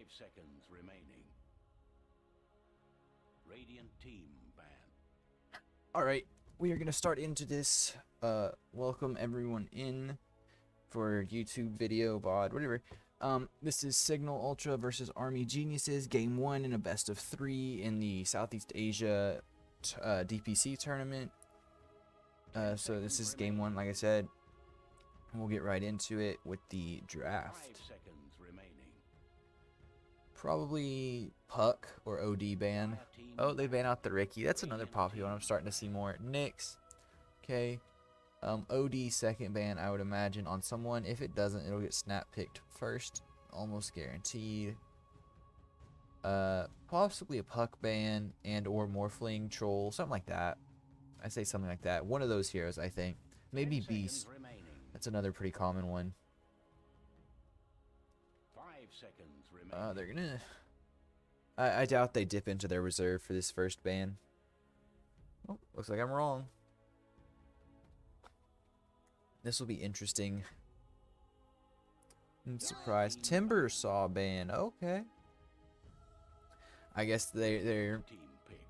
seconds remaining. Radiant team ban. Alright, we are going to start into this. Welcome everyone in for YouTube, video, VOD, whatever. This is Cignal Ultra versus Army Geniuses, Game 1 in a best of 3 in the Southeast Asia DPC tournament. So this is Game 1, like I said. We'll get right into it with the draft. 5 seconds remaining. Probably Puck or OD ban. Oh, they ban out the Ricky. That's another popular one I'm starting to see more. Nyx. Okay. OD second ban, I would imagine, on someone. If it doesn't, it'll get snap picked first. Almost guaranteed. Possibly a Puck ban and or Morphling Troll. Something like that. I say something like that. One of those heroes, I think. Maybe Beast. That's another pretty common one. 5 seconds remaining. They're gonna... I doubt they dip into their reserve for this first ban. Oh, looks like I'm wrong. This will be interesting. I'm surprised. Timber Saw ban. Okay. I guess they're...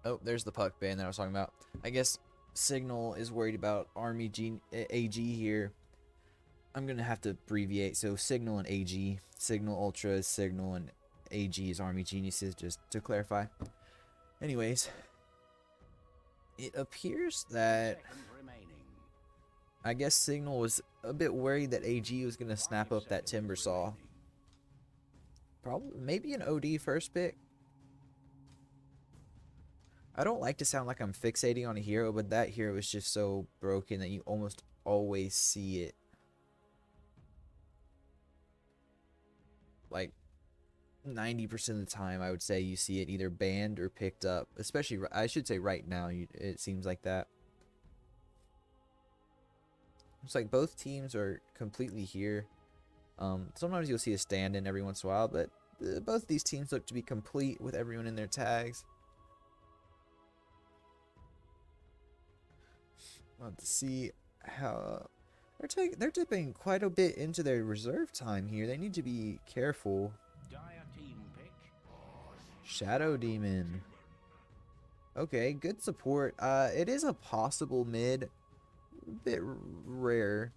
Oh, there's the Puck ban that I was talking about. I guess Cignal is worried about Army AG here. I'm going to have to abbreviate. So Cignal and AG. Cignal Ultra is Cignal and AG is Army Geniuses, just to clarify. Anyways, it appears that I guess Cignal was a bit worried that AG was going to snap up that Timber Saw. Probably, maybe an OD first pick. I don't like to sound like I'm fixating on a hero, but that hero is just so broken that you almost always see it. Like 90% of the time, I would say you see it either banned or picked up. Especially, I should say right now, it seems like that. It's like both teams are completely here. Sometimes you'll see a stand-in every once in a while, but both of these teams look to be complete with everyone in their tags. Let's see how they're dipping quite a bit into their reserve time here. They need to be careful. Shadow Demon. Okay, good support. It is a possible mid. A bit rare,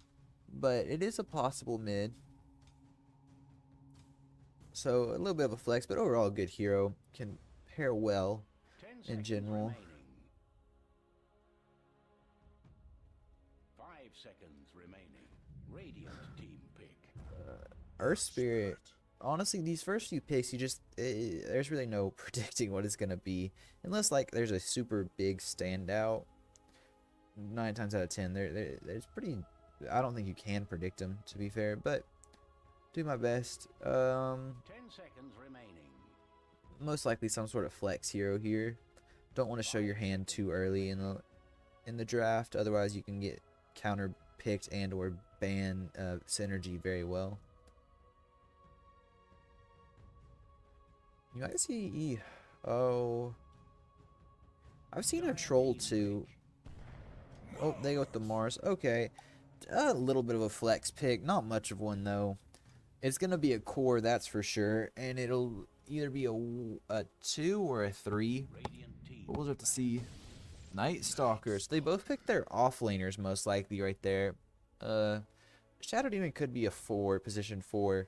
but it is a possible mid. So a little bit of a flex, but overall a good hero. Can pair well in general. 5 seconds remaining. Radiant team pick. Earth Spirit. Honestly, these first few picks, there's really no predicting what it's gonna be, unless like there's a super big standout. 9 times out of 10, there's pretty. I don't think you can predict them, to be fair, but do my best. 10 seconds remaining. Most likely some sort of flex hero here. Don't want to show your hand too early in the draft, otherwise you can get counter picked and or ban synergy very well. You might see oh, I've seen a troll too. Oh, they go with the Mars. Okay, a little bit of a flex pick, not much of one though. It's gonna be a core, that's for sure, and it'll either be a 2 or a 3. But we'll have to see. Night Stalkers. They both picked their offlaners most likely right there. Shadow Demon could be a 4, position 4.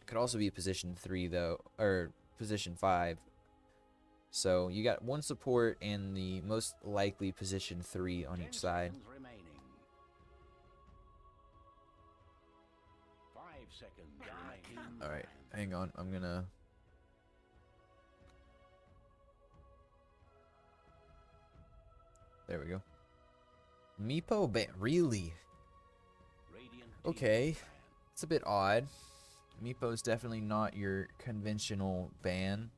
Could also be a position 3 though, or position 5. So you got one support and the most likely position 3 on each side. 5 seconds remaining. All right, hang on. I'm gonna. There we go. Meepo ban, really? Okay, it's a bit odd. Meepo's definitely not your conventional ban.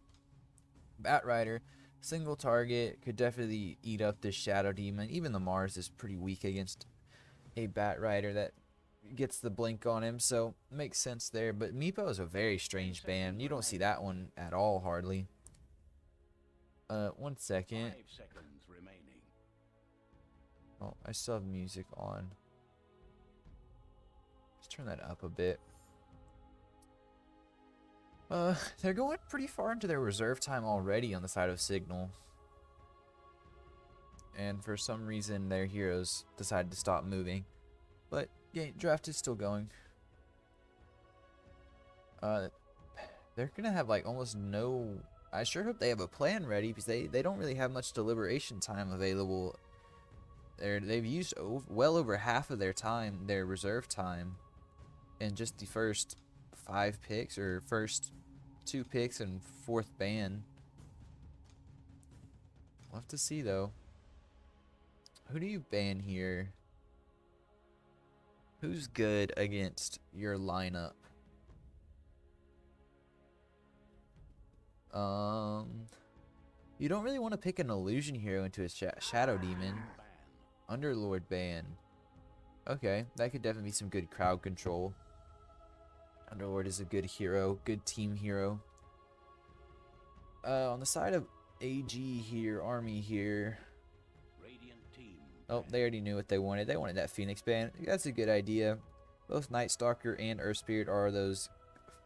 Batrider, single target, could definitely eat up this Shadow Demon. Even the Mars is pretty weak against a Batrider that gets the blink on him, so makes sense there. But Meepo is a very strange ban. You don't see that one at all, hardly. 1 second. 5 seconds remaining. Oh, I still have music on. Let's turn that up a bit. They're going pretty far into their reserve time already on the side of Cignal. And for some reason, their heroes decided to stop moving. But draft is still going. They're gonna have like almost no. I sure hope they have a plan ready, because they don't really have much deliberation time available. They've used well over half of their time, their reserve time, in just the first 5 picks, or first 2 picks and 4th ban. We'll have to see though. Who do you ban here? Who's good against your lineup? You don't really want to pick an illusion hero into a shadow demon. Underlord ban. Okay, that could definitely be some good crowd control. Underlord is a good hero, good team hero. On the side of AG here, Army here. Oh, they already knew what they wanted. They wanted that Phoenix ban. That's a good idea. Both Night Stalker and Earth Spirit are those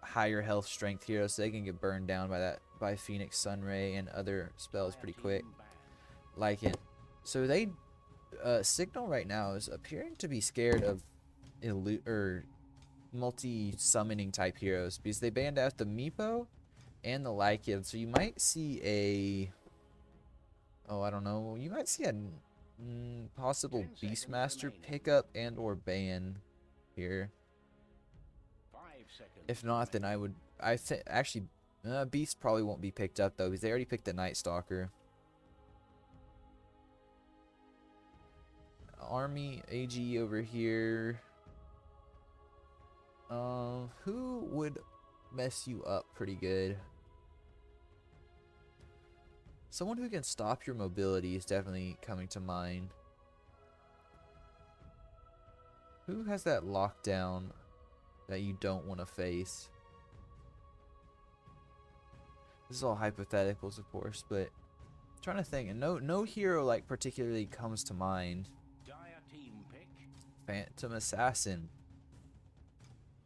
higher health strength heroes, so they can get burned down by Phoenix, Sunray, and other spells pretty quick. Like it. So they Cignal right now is appearing to be scared of multi-summoning type heroes, because they banned out the Meepo and the Lycan. So you might see I don't know. You might see a possible Beastmaster pickup and or ban here. If not, then I think actually Beast probably won't be picked up though, because they already picked the Night Stalker. Army AG over here. Who would mess you up pretty good? Someone who can stop your mobility is definitely coming to mind. Who has that lockdown that you don't want to face? This is all hypotheticals, of course, but I'm trying to think, and no hero like particularly comes to mind. Phantom Assassin.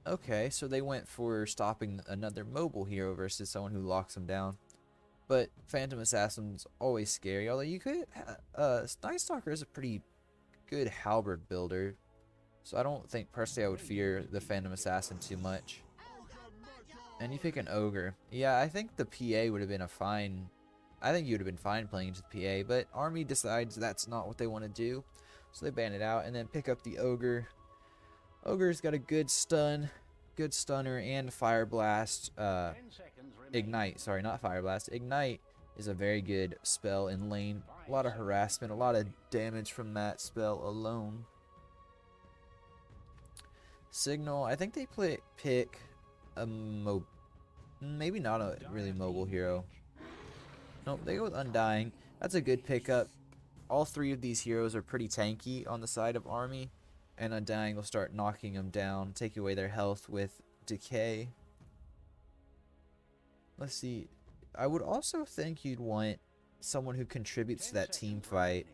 Okay, so they went for stopping another mobile hero versus someone who locks them down. But Phantom Assassin's always scary, although you could Night Stalker is a pretty good halberd builder. So I don't think personally I would fear the Phantom Assassin too much. And you pick an Ogre. Yeah, I think the PA would have been I think you would have been fine playing into the PA, but Army decides that's not what they want to do. So they ban it out and then pick up the Ogre. Ogre's got a good stunner and Fire Blast. Ignite, sorry, not Fire Blast. Ignite is a very good spell in lane. A lot of harassment, a lot of damage from that spell alone. Cignal, I think they pick a maybe not a really mobile hero. Nope, they go with Undying. That's a good pickup. All 3 of these heroes are pretty tanky on the side of Army, and Undying will start knocking them down, taking away their health with Decay. Let's see. I would also think you'd want someone who contributes to that team fight.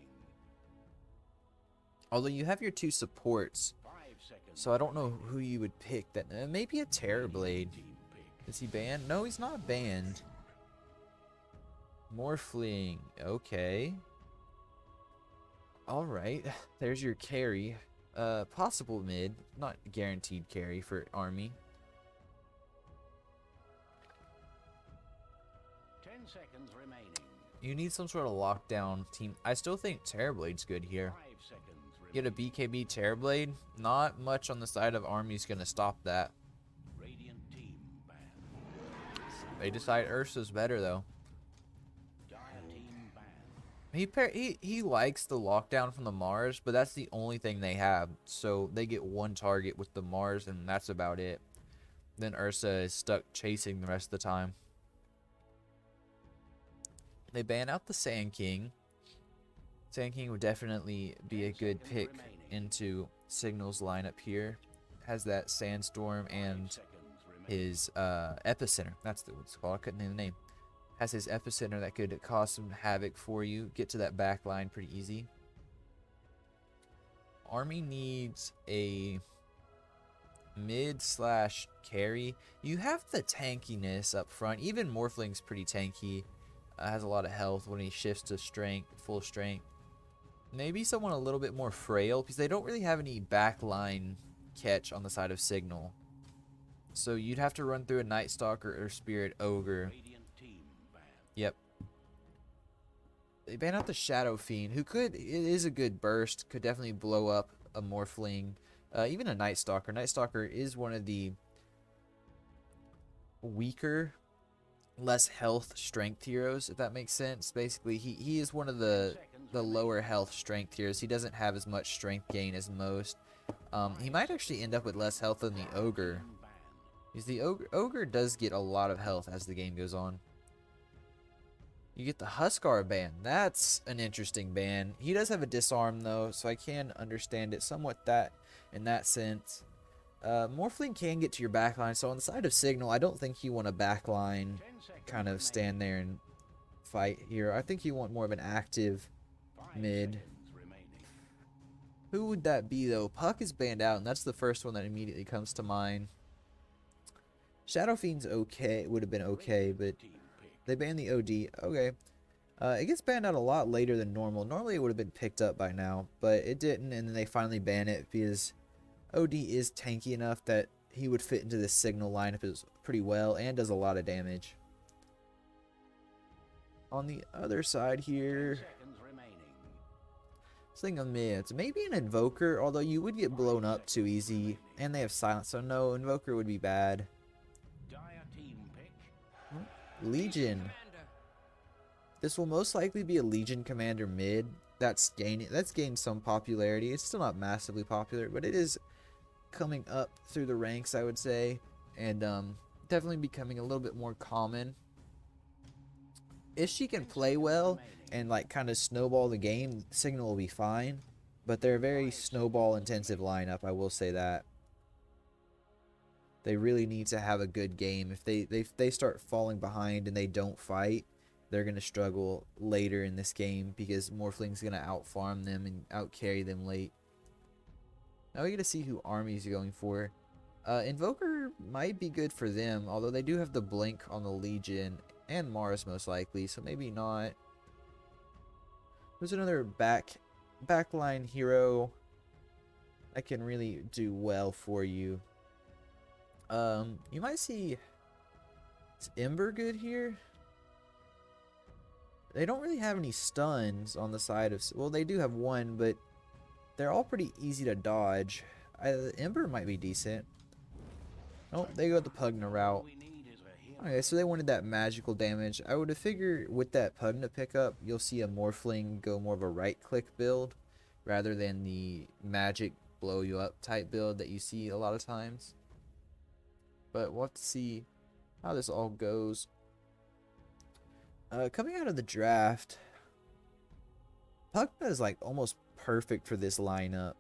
Although you have your 2 supports, so I don't know who you would pick. That maybe a Terrorblade. Is he banned? No, he's not banned. More fleeing. Okay. Alright. There's your carry. Possible mid. Not guaranteed carry for Army. 10 seconds remaining. You need some sort of lockdown team. I still think Terrorblade's good here. 5 seconds remaining. Get a BKB Terrorblade. Not much on the side of Army's gonna stop that. Radiant team ban. They decide Ursa's better though. Dire team ban. He likes the lockdown from the Mars, but that's the only thing they have. So they get 1 target with the Mars, and that's about it. Then Ursa is stuck chasing the rest of the time. They ban out the Sand King. Sand King would definitely be a good pick into Cignal's lineup here. Has that Sandstorm and his Epicenter. That's what it's called. I couldn't name the name. Has his Epicenter that could cause some havoc for you. Get to that back line pretty easy. Army needs a mid slash carry. You have the tankiness up front. Even Morphling's pretty tanky. Has a lot of health when he shifts to strength, full strength. Maybe someone a little bit more frail because they don't really have any backline catch on the side of Cignal. So you'd have to run through a Night Stalker or Spirit Ogre. Yep. They ban out the Shadow Fiend, who it is a good burst, could definitely blow up a Morphling. Even a Night Stalker. Night Stalker is one of the weaker, less health strength heroes, if that makes sense. Basically, he is one of the lower health strength heroes. He doesn't have as much strength gain as most. He might actually end up with less health than the Ogre. Because the Ogre does get a lot of health as the game goes on. You get the Huskar ban. That's an interesting ban. He does have a disarm though, so I can understand it somewhat in that sense. Morphling can get to your backline, so on the side of Cignal, I don't think you want a backline kind of stand there and fight here. I think you want more of an active mid. Who would that be though? Puck is banned out, and that's the first one that immediately comes to mind. Shadow Fiend's okay, would have been okay, but they banned the OD. Okay. It gets banned out a lot later than normal. Normally it would have been picked up by now, but it didn't, and then they finally ban it because OD is tanky enough that he would fit into this Cignal lineup pretty well and does a lot of damage. On the other side here, Cignal mids. Maybe an Invoker, although you would get blown up too easy, and they have silence, so no, Invoker would be bad. Legion. This will most likely be a Legion Commander mid. That's gained some popularity. It's still not massively popular, but it is coming up through the ranks, I would say, and definitely becoming a little bit more common. If she can play well and like kind of snowball the game, Cignal will be fine. But they're a very snowball intensive lineup, I will say that. They really need to have a good game. If they start falling behind and they don't fight, they're going to struggle later in this game because Morphling's going to outfarm them and outcarry them late. Now we get to see who Army's going for. Invoker might be good for them, although they do have the blink on the Legion and Mars most likely, so maybe not. There's another backline hero that can really do well for you. You might see, is Ember good here? They don't really have any stuns on the side of, well, they do have one, but they're all pretty easy to dodge. Ember might be decent. Oh, they go the Pugna route. Okay, so they wanted that magical damage. I would have figured with that Pugna pickup, you'll see a Morphling go more of a right-click build rather than the magic blow you up type build that you see a lot of times. But we'll have to see how this all goes. Coming out of the draft, Pugna is like almost perfect for this lineup.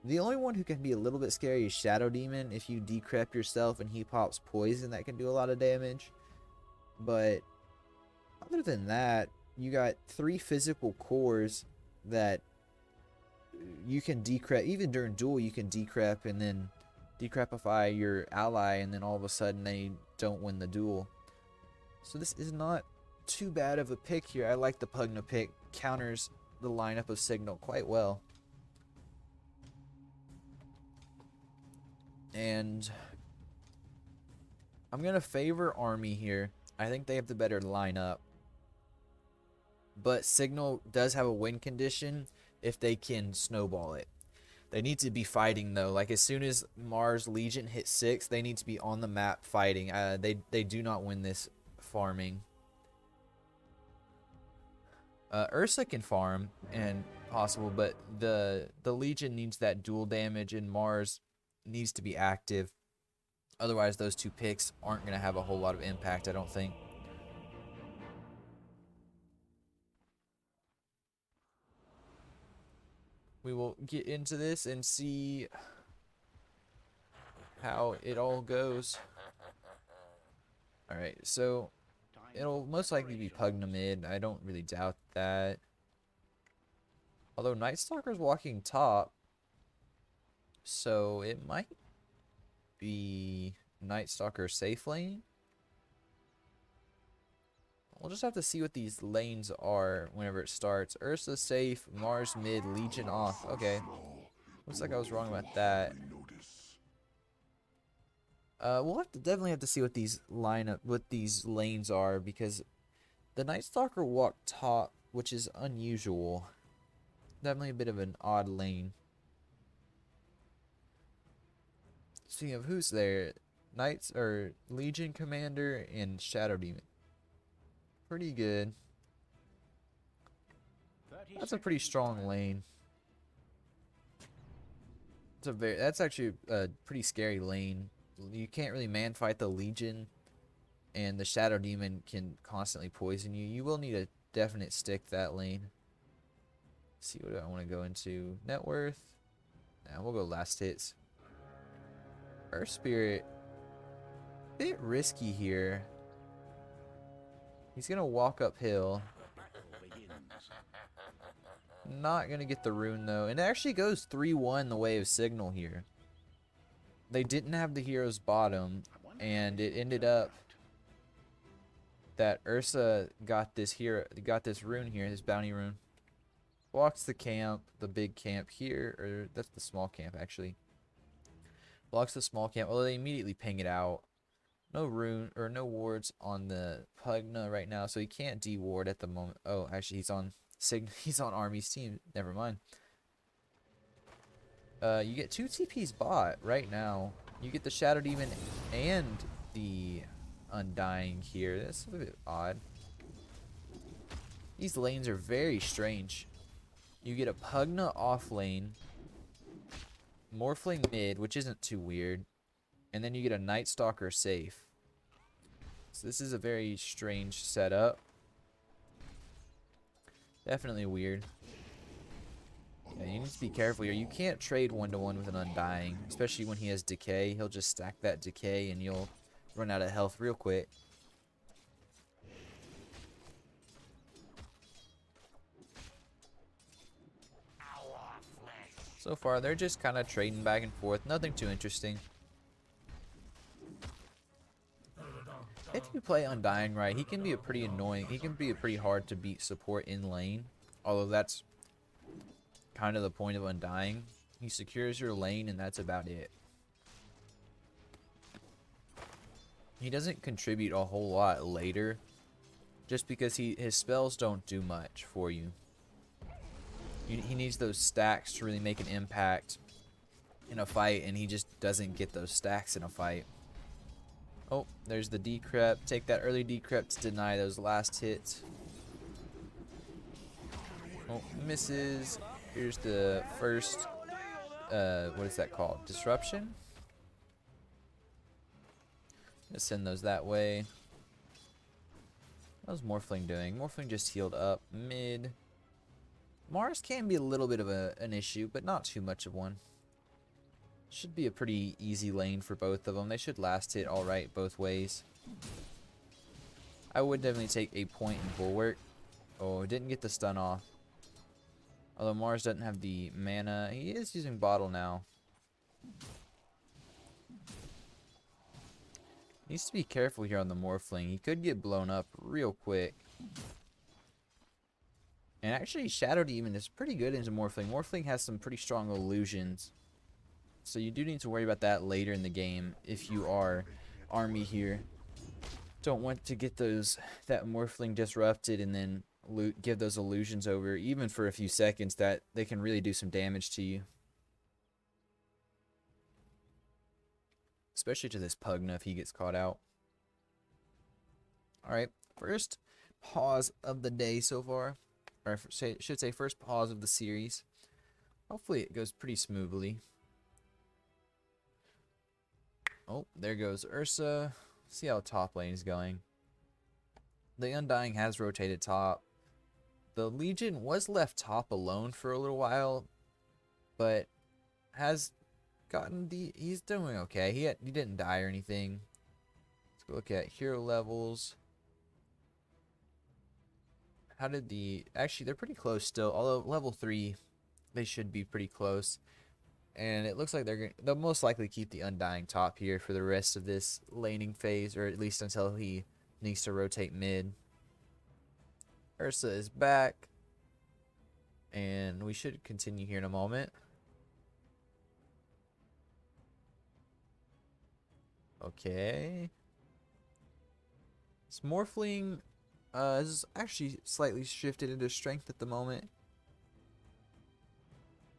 The only one who can be a little bit scary is Shadow Demon. If you decrep yourself and he pops poison, that can do a lot of damage. But other than that, you got 3 physical cores that you can decrep. Even during duel, you can decrep and then decrepify your ally, and then all of a sudden they don't win the duel. So this is not too bad of a pick here. I like the Pugna pick. Counters the lineup of Cignal quite well. And I'm going to favor Army here. I think they have the better lineup. But Cignal does have a win condition if they can snowball it. They need to be fighting though. Like as soon as Mars Legion hits 6, they need to be on the map fighting. They do not win this farming. Ursa can farm and possible, but the Legion needs that dual damage and Mars needs to be active. Otherwise those 2 picks aren't going to have a whole lot of impact, I don't think. We will get into this and see how it all goes. Alright, so it'll most likely be Pugna mid. I don't really doubt that. Although Night Stalker's walking top, so it might be Night Stalker safe lane. We'll just have to see what these lanes are whenever it starts. Ursa safe, Mars mid, Legion off. Okay. Looks like I was wrong about that. We'll definitely have to see what these lanes are, because the Night Stalker walked top, which is unusual. Definitely a bit of an odd lane. Speaking of who's there, Knights or Legion Commander and Shadow Demon. Pretty good. That's a pretty strong lane. That's actually a pretty scary lane. You can't really man fight the Legion, and the Shadow Demon can constantly poison you. You will need a definite stick that lane. Let's see, what do I want to go into? Net worth. Nah, we'll go last hits. Earth Spirit, bit risky here. He's gonna walk uphill. Not gonna get the rune though, and it actually goes 3-1 the way of Cignal here. They didn't have the hero's bottom, and it ended up that Ursa got this rune here, this bounty rune. Blocks the camp, the big camp here, or that's the small camp actually. Blocks the small camp. Well, they immediately ping it out. No rune or no wards on the Pugna right now, so he can't de-ward at the moment. Oh, actually, he's on Army's team. Never mind. You get 2 TPs bot right now. You get the Shadow Demon and the Undying here. That's a bit odd. These lanes are very strange. You get a Pugna off lane, Morphling mid, which isn't too weird, and then you get a Night Stalker safe. So this is a very strange setup. Definitely weird. Yeah, you need to be careful here. You can't trade 1-to-1 with an Undying, especially when he has Decay. He'll just stack that Decay and you'll run out of health real quick. So far, they're just kind of trading back and forth. Nothing too interesting. If you play Undying right, he can be a pretty annoying. He can be a pretty hard to beat support in lane. Although that's kind of the point of Undying. He secures your lane and that's about it. He doesn't contribute a whole lot later, just because his spells don't do much for you. He needs those stacks to really make an impact in a fight, and he just doesn't get those stacks in a fight. Oh, there's the decrep. Take that early decrep to deny those last hits. Oh, misses. Here's the first, what is that called? Disruption? Let's send those that way. What was Morphling doing? Morphling just healed up mid. Mars can be a little bit of an issue, but not too much of one. Should be a pretty easy lane for both of them. They should last hit alright both ways. I would definitely take a point in Bulwark. Oh, didn't get the stun off. Although Mars doesn't have the mana. He is using Bottle now. Needs to be careful here on the Morphling. He could get blown up real quick. And actually, Shadow Demon is pretty good into Morphling. Morphling has some pretty strong illusions. So you do need to worry about that later in the game if you are Army here. Don't want to get that Morphling disrupted and then give those illusions over, even for a few seconds, that they can really do some damage to you. Especially to this Pugna if he gets caught out. Alright, first pause of the day so far. Or I should say first pause of the series. Hopefully it goes pretty smoothly. Oh, there goes Ursa. See how top lane is going. The Undying has rotated top. The Legion was left top alone for a little while, but has gotten he's doing okay. He didn't die or anything. Let's go look at hero levels. How did actually they're pretty close still, although level 3 they should be pretty close. And it looks like they'll most likely keep the Undying top here for the rest of this laning phase, or at least until he needs to rotate mid. Ursa is back, and we should continue here in a moment. Okay. This Morphling is actually slightly shifted into strength at the moment.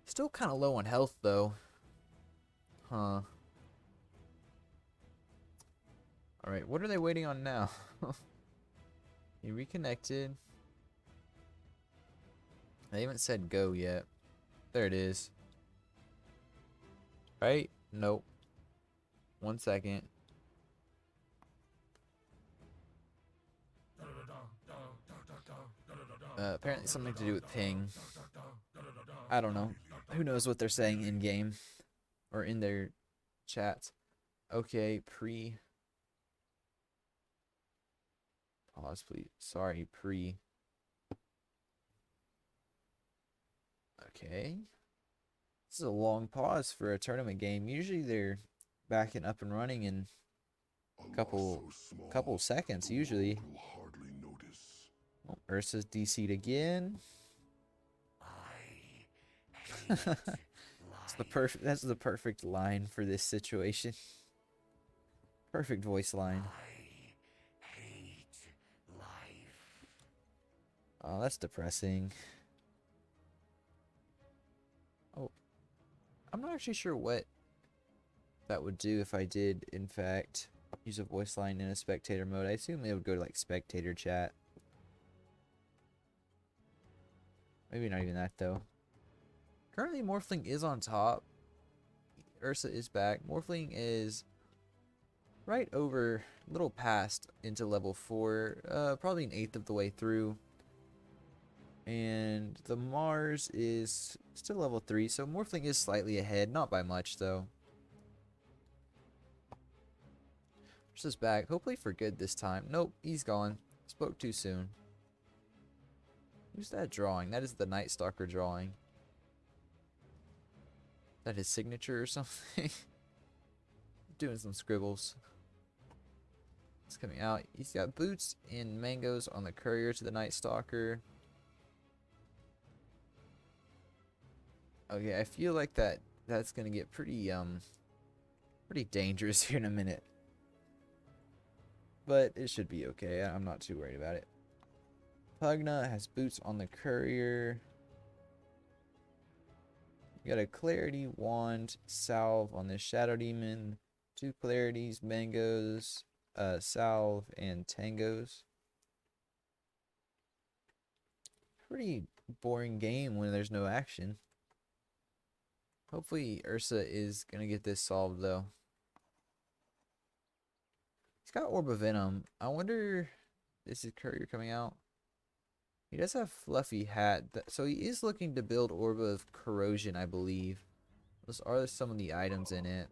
Still kind of low on health, though. Huh. Alright, what are they waiting on now? He reconnected. They haven't said go yet. There it is. Right? Nope. 1 second. Apparently something to do with ping. I don't know. Who knows what they're saying in game or in their chats. Okay, pause please. Sorry, Okay. This is a long pause for a tournament game. Usually they're back and up and running in a couple seconds usually. Oh, Ursa's DC'd again. That's the perfect line for this situation. Perfect voice line. Oh, that's depressing. Oh, I'm not actually sure what that would do if I did, in fact, use a voice line in a spectator mode. I assume it would go to like spectator chat. Maybe not even that though. Currently, Morphling is on top. Ursa is back. Morphling is right over, a little past into level 4. Probably an eighth of the way through. And the Mars is still level 3, so Morphling is slightly ahead. Not by much, though. Ursa's back. Hopefully for good this time. Nope, he's gone. Spoke too soon. Who's that drawing? That is the Night Stalker drawing. Is that his signature or something? Doing some scribbles. It's coming out. He's got boots and mangoes on the courier to the Night Stalker. Okay, I feel like that's gonna get pretty dangerous here in a minute. But it should be okay. I'm not too worried about it. Pugna has boots on the courier. We got a clarity wand salve on the shadow demon. 2 clarities, mangoes, salve, and tangos. Pretty boring game when there's no action. Hopefully Ursa is gonna get this solved though. He's got Orb of Venom. I wonder, is his courier coming out? He does have Fluffy Hat, so he is looking to build Orb of Corrosion, I believe. Those are some of the items in it.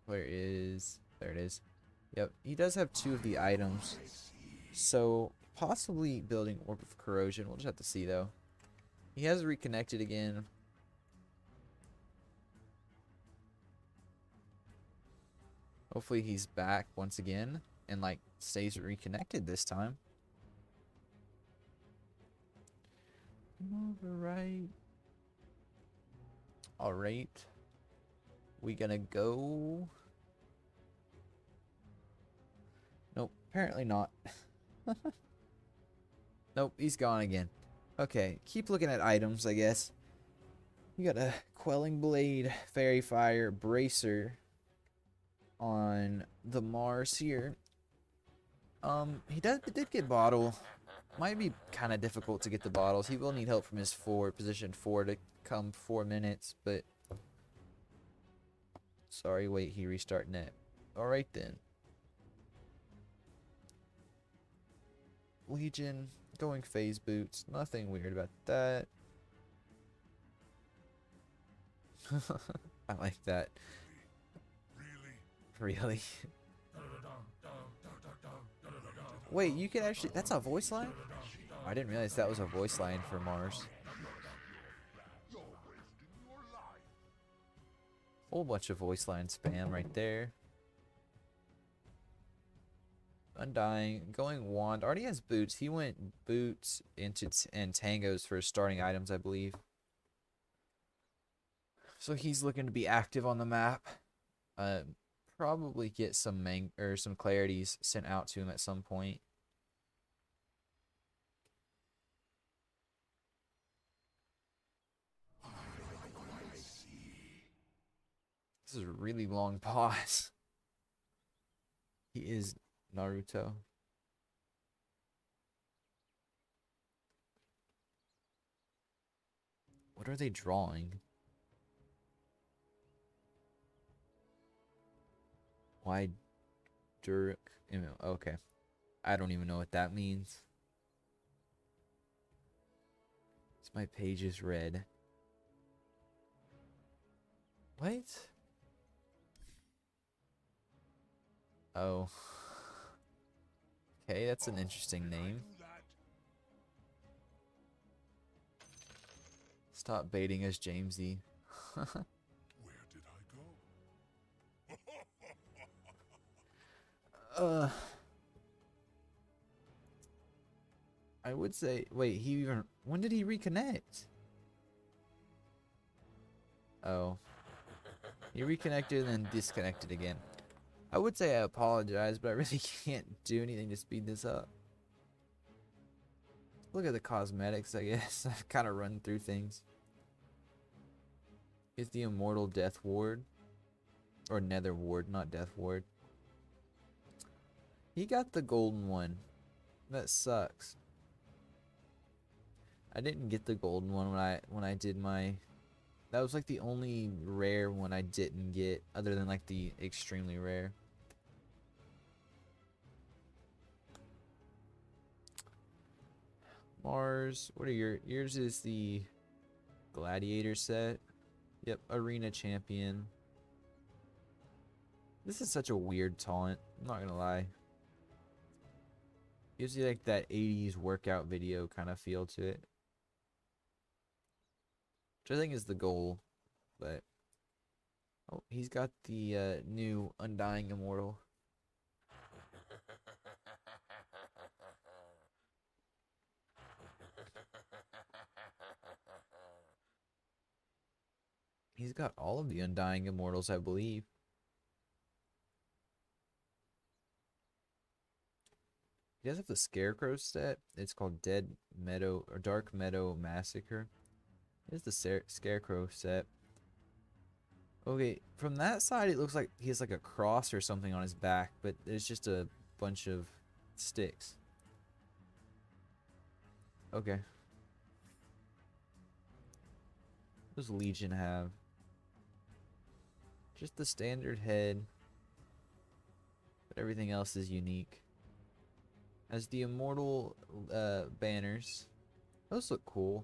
Where is... There it is. Yep, he does have 2 of the items. So, possibly building Orb of Corrosion. We'll just have to see, though. He has reconnected again. Hopefully he's back once again and, like, stays reconnected this time. Alright. Alright. We gonna go? Nope, apparently not. Nope, he's gone again. Okay, keep looking at items, I guess. We got a Quelling Blade, Fairy Fire, Bracer on the Mars here. He did get Bottle. Might be kind of difficult to get the bottles. He will need help from his position 4 to come 4 minutes, but sorry, wait, he restart net. Alright then. Legion, going phase boots. Nothing weird about that. I like that. Really? Wait, you can actually... That's a voice line? I didn't realize that was a voice line for Mars. Whole bunch of voice line spam right there. Undying, going wand. Already has boots. He went boots into and tangos for his starting items, I believe. So he's looking to be active on the map. Probably get some some clarities sent out to him at some point. This is a really long pause. He is Naruto. What are they drawing? Why Durk? Okay. I don't even know what that means. My page is red. What? Oh. Okay, that's an interesting name. Stop baiting us, Jamesy. Where did I go? I would say, wait, when did he reconnect? Oh. He reconnected and then disconnected again. I would say I apologize, but I really can't do anything to speed this up. Look at the cosmetics, I guess. I've kind of run through things. Is the Immortal Death Ward? Or Nether Ward, not Death Ward. He got the golden one. That sucks. I didn't get the golden one when I did my... That was like the only rare one I didn't get, other than like the extremely rare. Mars, what are yours is the Gladiator set. Yep, Arena Champion. This is such a weird taunt, I'm not gonna lie. Gives you like that 80s workout video kind of feel to it. Which I think is the goal, but... Oh, he's got the new Undying Immortal. He's got all of the Undying Immortals, I believe. He does have the Scarecrow set. It's called Dead Meadow or Dark Meadow Massacre. Here's the Scarecrow set. Okay, from that side it looks like he has like a cross or something on his back, but it's just a bunch of sticks. Okay. What does Legion have? Just the standard head, but everything else is unique. As the Immortal banners, those look cool.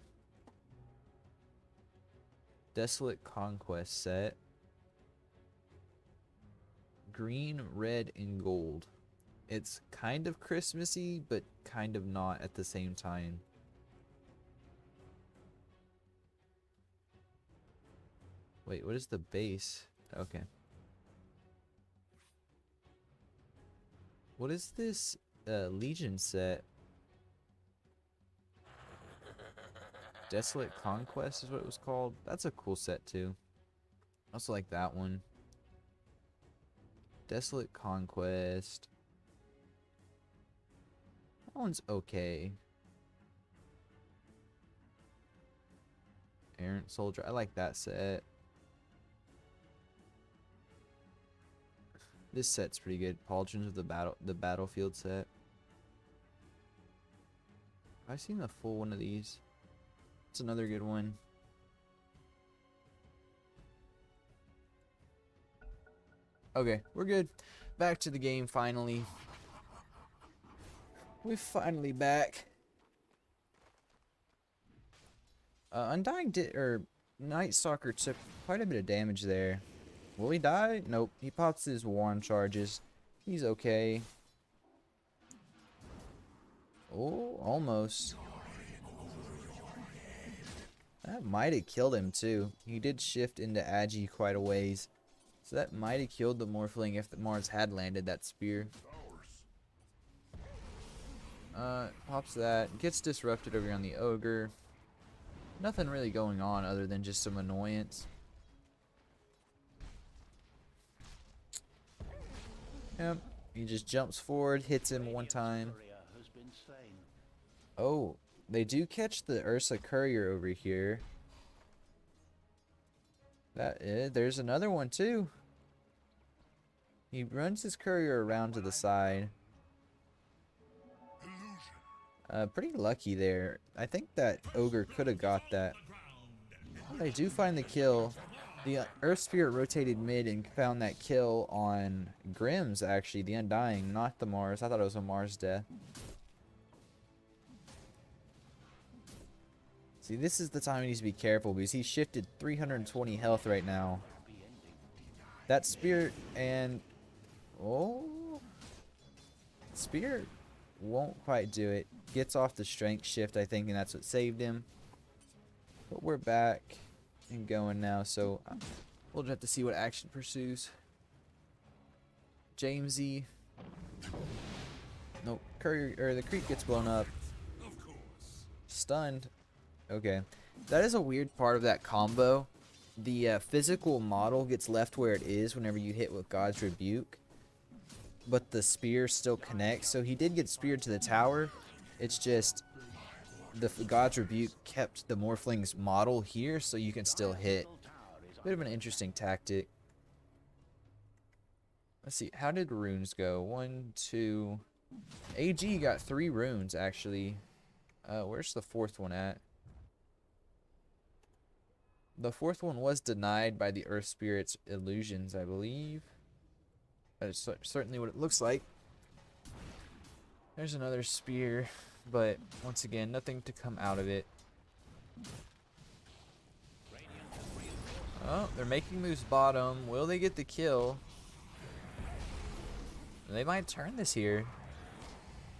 Desolate Conquest set. Green, red, and gold. It's kind of Christmassy, but kind of not at the same time. Wait, what is the base? Okay. What is this Legion set? Desolate Conquest is what it was called. That's a cool set too. I also like that one. Desolate Conquest. That one's okay. Errant Soldier. I like that set. This set's pretty good. Pauldrons of the Battlefield set. I've seen the full one of these. It's another good one. Okay, we're good. Back to the game finally. We're finally back. Undying Night Stalker took quite a bit of damage there. Will he die? Nope. He pops his wand charges. He's okay. Oh, almost. That might have killed him too. He did shift into Agi quite a ways. So that might have killed the Morphling if the Mars had landed that spear. Pops that. Gets disrupted over here on the Ogre. Nothing really going on other than just some annoyance. Yep. He just jumps forward, hits him one time. Oh, they do catch the Ursa Courier over here. There's another one too. He runs his courier around to the side. Pretty lucky there. I think that Ogre could have got that. They do find the kill. The Earth Spirit rotated mid and found that kill on Grimm's, actually. The Undying, not the Mars. I thought it was a Mars death. See, this is the time he needs to be careful because he shifted 320 health right now. That Spirit and... Oh... Spirit won't quite do it. Gets off the strength shift, I think, and that's what saved him. But we're back and going now, so we'll just have to see what action pursues. Jamesy. Nope. Courier, or the creep gets blown up. Stunned. Okay. That is a weird part of that combo. The physical model gets left where it is whenever you hit with God's Rebuke. But the spear still connects. So he did get speared to the tower. It's just the God's Rebuke kept the Morphling's model here so you can still hit. Bit of an interesting tactic. Let's see. How did runes go? 1, 2. AG got 3 runes actually. Where's the 4th one at? The 4th one was denied by the Earth Spirit's illusions, I believe. That is certainly what it looks like. There's another spear, but once again, nothing to come out of it. Oh, they're making moves bottom. Will they get the kill? They might turn this here.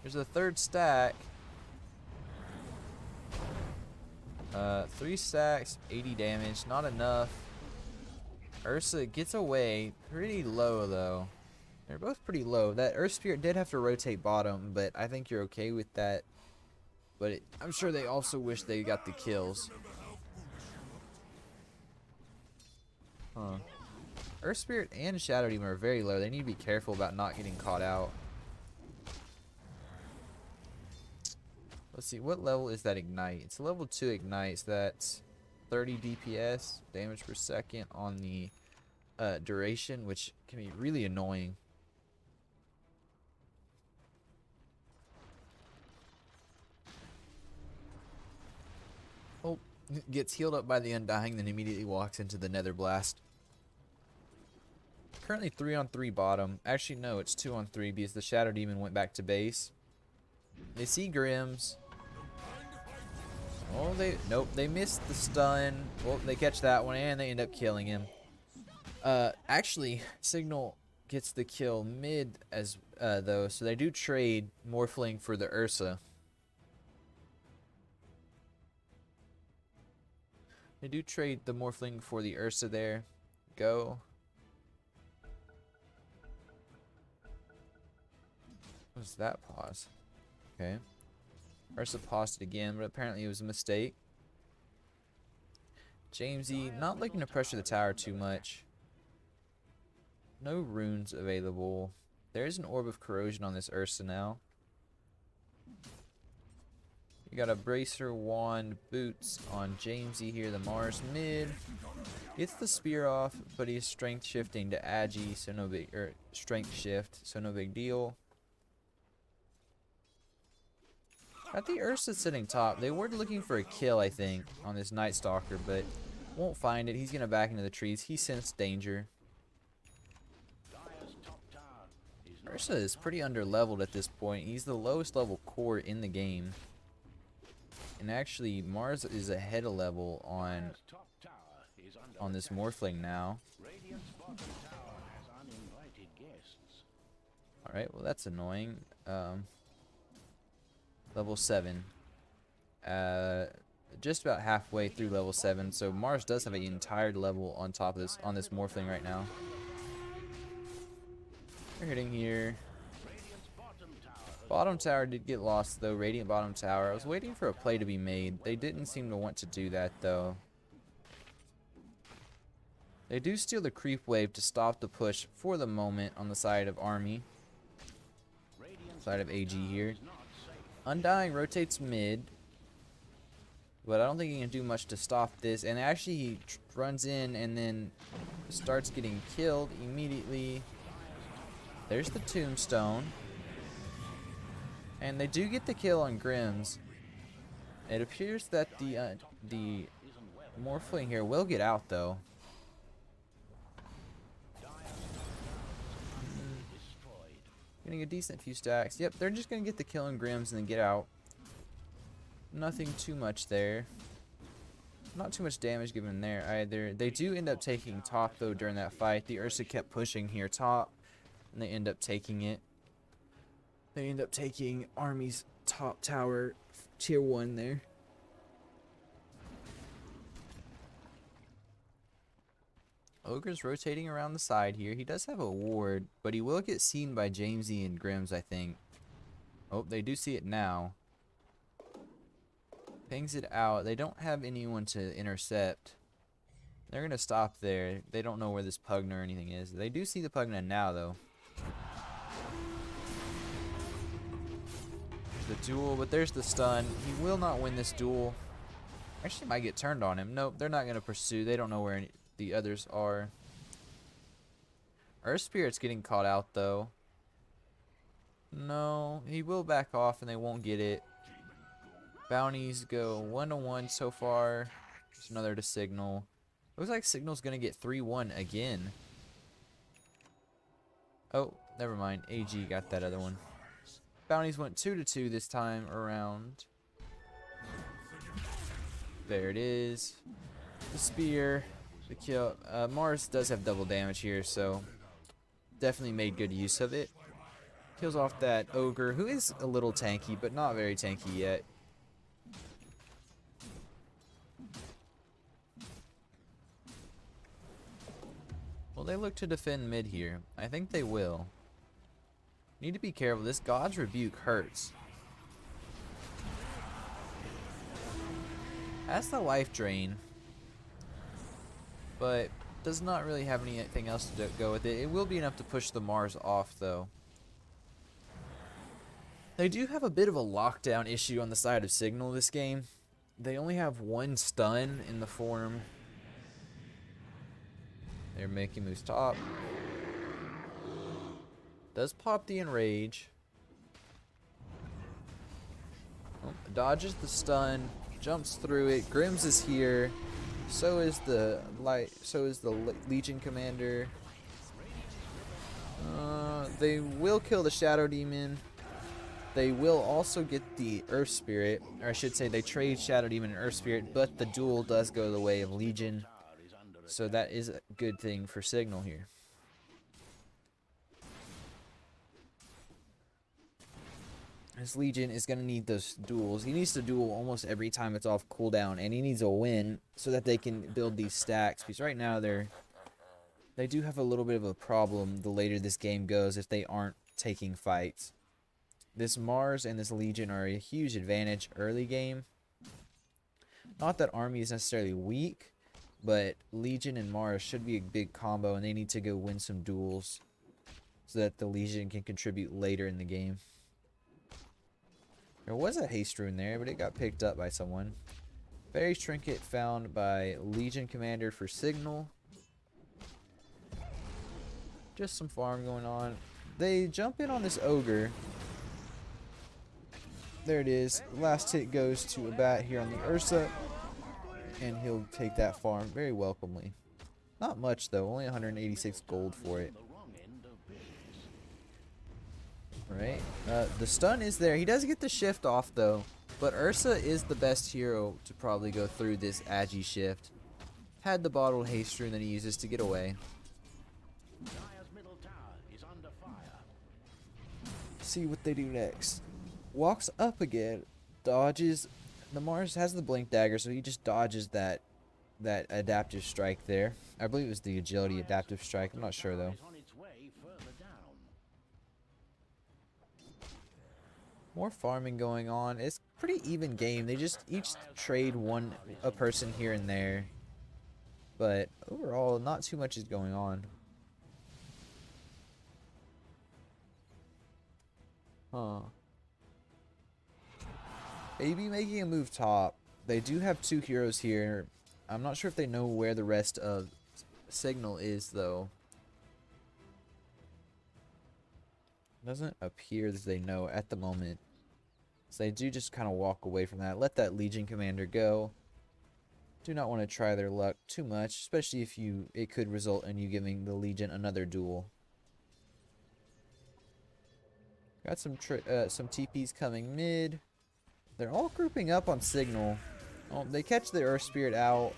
There's a 3rd stack. 3 stacks, 80 damage, not enough. Ursa gets away pretty low though. They're both pretty low. That Earth Spirit did have to rotate bottom, but I think you're okay with that. But I'm sure they also wish they got the kills. Huh. Earth Spirit and Shadow Demon are very low. They need to be careful about not getting caught out. Let's see, what level is that Ignite? It's a level 2 Ignite, so that's 30 DPS, damage per second on the duration, which can be really annoying. Oh, gets healed up by the Undying, then immediately walks into the Nether Blast. Currently 3-on-3 bottom. Actually, no, it's 2-on-3 because the Shadow Demon went back to base. They see Grimm's. Oh, they missed the stun. Well, they catch that one and they end up killing him. Actually, Cignal gets the kill mid as though, so they do trade Morphling for the Ursa. They do trade the Morphling for the Ursa there. Go. What's that pause? Okay. Ursa paused it again, but apparently it was a mistake. Jamesy not looking to pressure the tower too much. No runes available. There is an Orb of Corrosion on this Ursa now. You got a Bracer, Wand, Boots on Jamesy here, the Mars mid. Gets the spear off, but he's strength shifting to Agi, so no big, or strength shift, so no big deal. Got the Ursa sitting top. They were looking for a kill, I think, on this Night Stalker, but won't find it. He's gonna back into the trees. He sensed danger. Ursa is pretty under-leveled at this point. He's the lowest level core in the game. And actually, Mars is ahead of level on this Morphling now. Alright, well that's annoying. Level 7. Just about halfway through level 7, so Mars does have an entire level on top of this, on this Morphling right now. We're hitting here. Bottom tower did get lost though. Radiant bottom tower. I was waiting for a play to be made. They didn't seem to want to do that though. They do steal the creep wave to stop the push for the moment on the side of Army. Side of AG here. Undying rotates mid. But I don't think he can do much to stop this. And actually he runs in and then starts getting killed immediately. There's the tombstone. And they do get the kill on Grims. It appears that the Morphling here will get out though. Getting a decent few stacks. Yep, they're just going to get the kill on Grims and then get out. Nothing too much there. Not too much damage given there either. They do end up taking top though during that fight. The Ursa kept pushing here top. And they end up taking it. They end up taking Army's top tower, tier 1 there. Ogre's rotating around the side here. He does have a ward, but he will get seen by Jamesy and Grims, I think. Oh, they do see it now. Pings it out. They don't have anyone to intercept. They're going to stop there. They don't know where this Pugna or anything is. They do see the Pugna now, though. There's the duel, but there's the stun. He will not win this duel. Actually, might get turned on him. Nope, they're not going to pursue. They don't know where the others are. Earth Spirit's getting caught out, though. No, he will back off, and they won't get it. Bounties go 1-1 so far. Just another to Cignal. Looks like Signal's going to get 3-1 again. Oh, never mind. AG got that other one. Bounties went 2-2 this time around. There it is. The spear. The kill. Mars does have double damage here, so definitely made good use of it. Kills off that ogre, who is a little tanky, but not very tanky yet. Well, they look to defend mid here. I think they will. Need to be careful. This God's Rebuke hurts. Has the life drain, but does not really have anything else to go with it. It will be enough to push the Mars off, though. They do have a bit of a lockdown issue on the side of Cignal this game. They only have one stun in the form. They're making moves top. Does pop the Enrage. Oh, dodges the stun. Jumps through it. Grims is here. So is the Legion Commander. They will kill the Shadow Demon. They will also get the Earth Spirit, or I should say they trade Shadow Demon and Earth Spirit, but the duel does go the way of Legion. So that is a good thing for Cignal here. This Legion is going to need those duels. He needs to duel almost every time it's off cooldown, and he needs a win so that they can build these stacks. Because right now they do have a little bit of a problem the later this game goes if they aren't taking fights. This Mars and this Legion are a huge advantage early game. Not that Army is necessarily weak, but Legion and Mars should be a big combo, and they need to go win some duels so that the Legion can contribute later in the game. There was a haste rune there, but it got picked up by someone. Fairy Trinket found by Legion Commander for Cignal. Just some farm going on. They jump in on this Ogre. There it is. Last hit goes to a bat here on the Ursa. And he'll take that farm very welcomely. Not much though, only 186 gold for it. Right, the stun is there. He does get the shift off though, but Ursa is the best hero to probably go through this Agi shift. Had the bottled haste rune that he uses to get away. See what they do next. Walks up again, dodges. The Mars has the blink dagger, so he just dodges that adaptive strike there. I believe it was the agility adaptive strike. I'm not sure though. More farming going on. It's pretty even game. They just each trade a person here and there. But overall, not too much is going on. Huh. Maybe making a move top. They do have 2 heroes here. I'm not sure if they know where the rest of Cignal is, though. Doesn't appear that they know at the moment. So they do just kind of walk away from that. Let that Legion commander go. Do not want to try their luck too much, especially if it could result in you giving the Legion another duel. Got some TPs coming mid. They're all grouping up on Cignal. Oh, they catch the Earth Spirit out.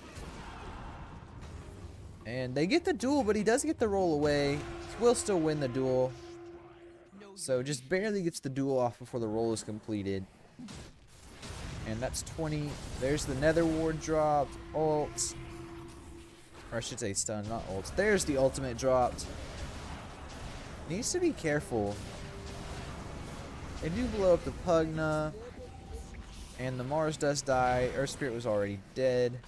And they get the duel, but he does get the roll away. Will still win the duel. So just barely gets the duel off before the roll is completed. And that's 20. There's the Nether Ward dropped. Ult. Or I should say stun, not ult. There's the ultimate dropped. Needs to be careful. They do blow up the Pugna. And the Mars does die. Earth Spirit was already dead.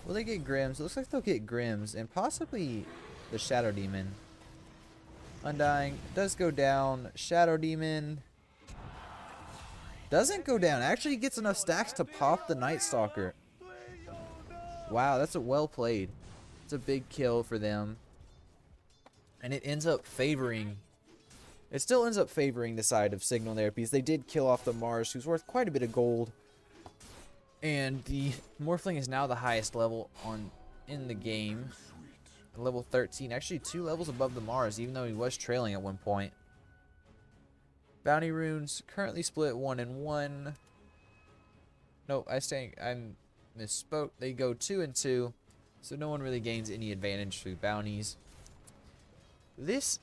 Will they get Grims? It looks like they'll get Grims. And possibly the Shadow Demon. Undying does go down. Shadow Demon doesn't go down. Actually gets enough stacks to pop the Night Stalker. Wow, that's a well played. It's a big kill for them. And it ends up favoring... It still ends up favoring the side of Cignal there because they did kill off the Mars, who's worth quite a bit of gold. And the Morphling is now the highest level in the game. Level 13, actually 2 levels above the Mars, even though he was trailing at one point. Bounty runes currently split 1 and 1. Nope, I misspoke. They go 2 and 2, so no one really gains any advantage through bounties. This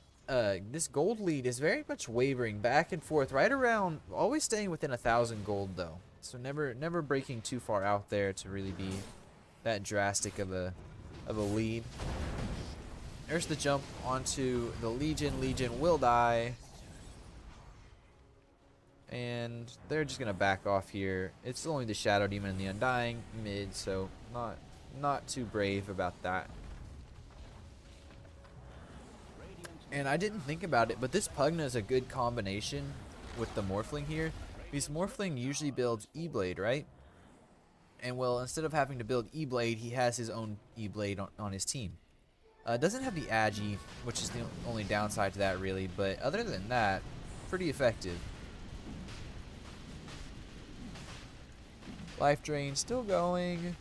gold lead is very much wavering back and forth, right around, always staying within 1,000 gold though. So never breaking too far out there to really be that drastic of a lead. There's the jump onto the Legion. Legion will die. And they're just going to back off here. It's only the Shadow Demon and the Undying mid, so not too brave about that. And I didn't think about it, but this Pugna is a good combination with the Morphling here. Because Morphling usually builds E-Blade, right? And well, instead of having to build E-Blade, he has his own E-Blade on his team. Doesn't have the Agi, which is the only downside to that really, but other than that, pretty effective. Life Drain still going.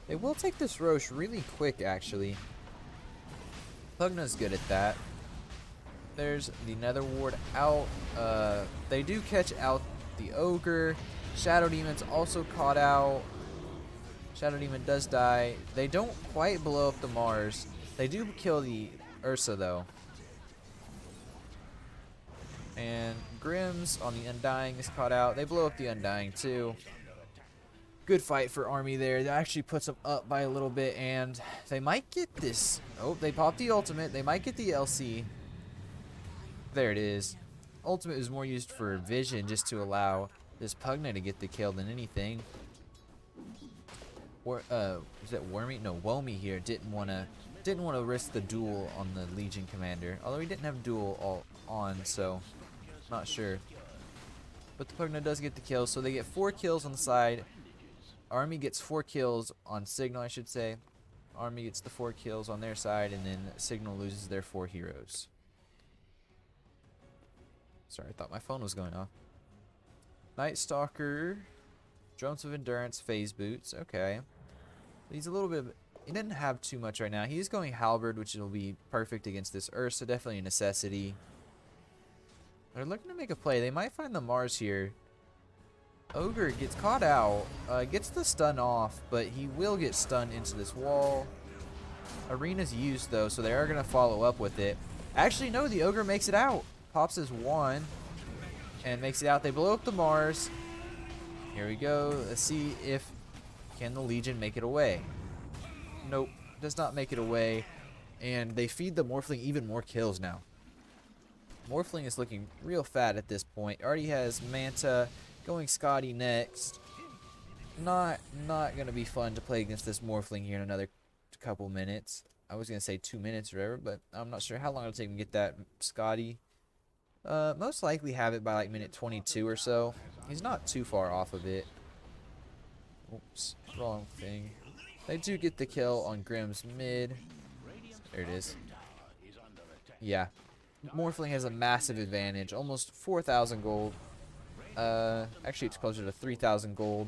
They will take this Roche really quick, actually. Pugna's good at that. There's the Nether Ward out. They do catch out the Ogre. Shadow Demon's also caught out. Shadow Demon does die. They don't quite blow up the Mars. They do kill the Ursa though. And Grims on the Undying is caught out. They blow up the Undying too. Good fight for Army there. That actually puts them up by a little bit, and they might get this. Oh, they popped the ultimate. They might get the LC. There it is. Ultimate is more used for vision, just to allow this Pugna to get the kill than anything. Or is that Wormy? No, Womi here didn't want to risk the duel on the Legion commander. Although he didn't have duel all on, so not sure. But the Pugna does get the kill, so they get 4 kills on the side. Army gets 4 kills on Cignal, I should say. Army gets the 4 kills on their side, and then Cignal loses their 4 heroes. Sorry, I thought my phone was going off. Night Stalker, Drones of Endurance, Phase Boots. Okay. He's a little bit... He didn't have too much right now. He's going Halberd, which will be perfect against this Ursa. Definitely a necessity. They're looking to make a play. They might find the Mars here. Ogre gets caught out. Gets the stun off, but he will get stunned into this wall. Arena's used, though, so they are going to follow up with it. Actually, no, the Ogre makes it out. Pops his 1 and makes it out. They blow up the Mars. Here we go. Let's see if can the Legion make it away. Nope, does not make it away. And they feed the Morphling even more kills now. Morphling is looking real fat at this point. Already has Manta, going Scotty next. Not gonna be fun to play against this Morphling here in another couple minutes. I was gonna say 2 minutes or whatever, but I'm not sure how long it'll take me to get that Scotty. Most likely have it by like minute 22 or so. He's not too far off of it. Oops, wrong thing. They do get the kill on Grimm's mid. There it is. Yeah. Morphling has a massive advantage. Almost 4,000 gold. Actually, it's closer to 3,000 gold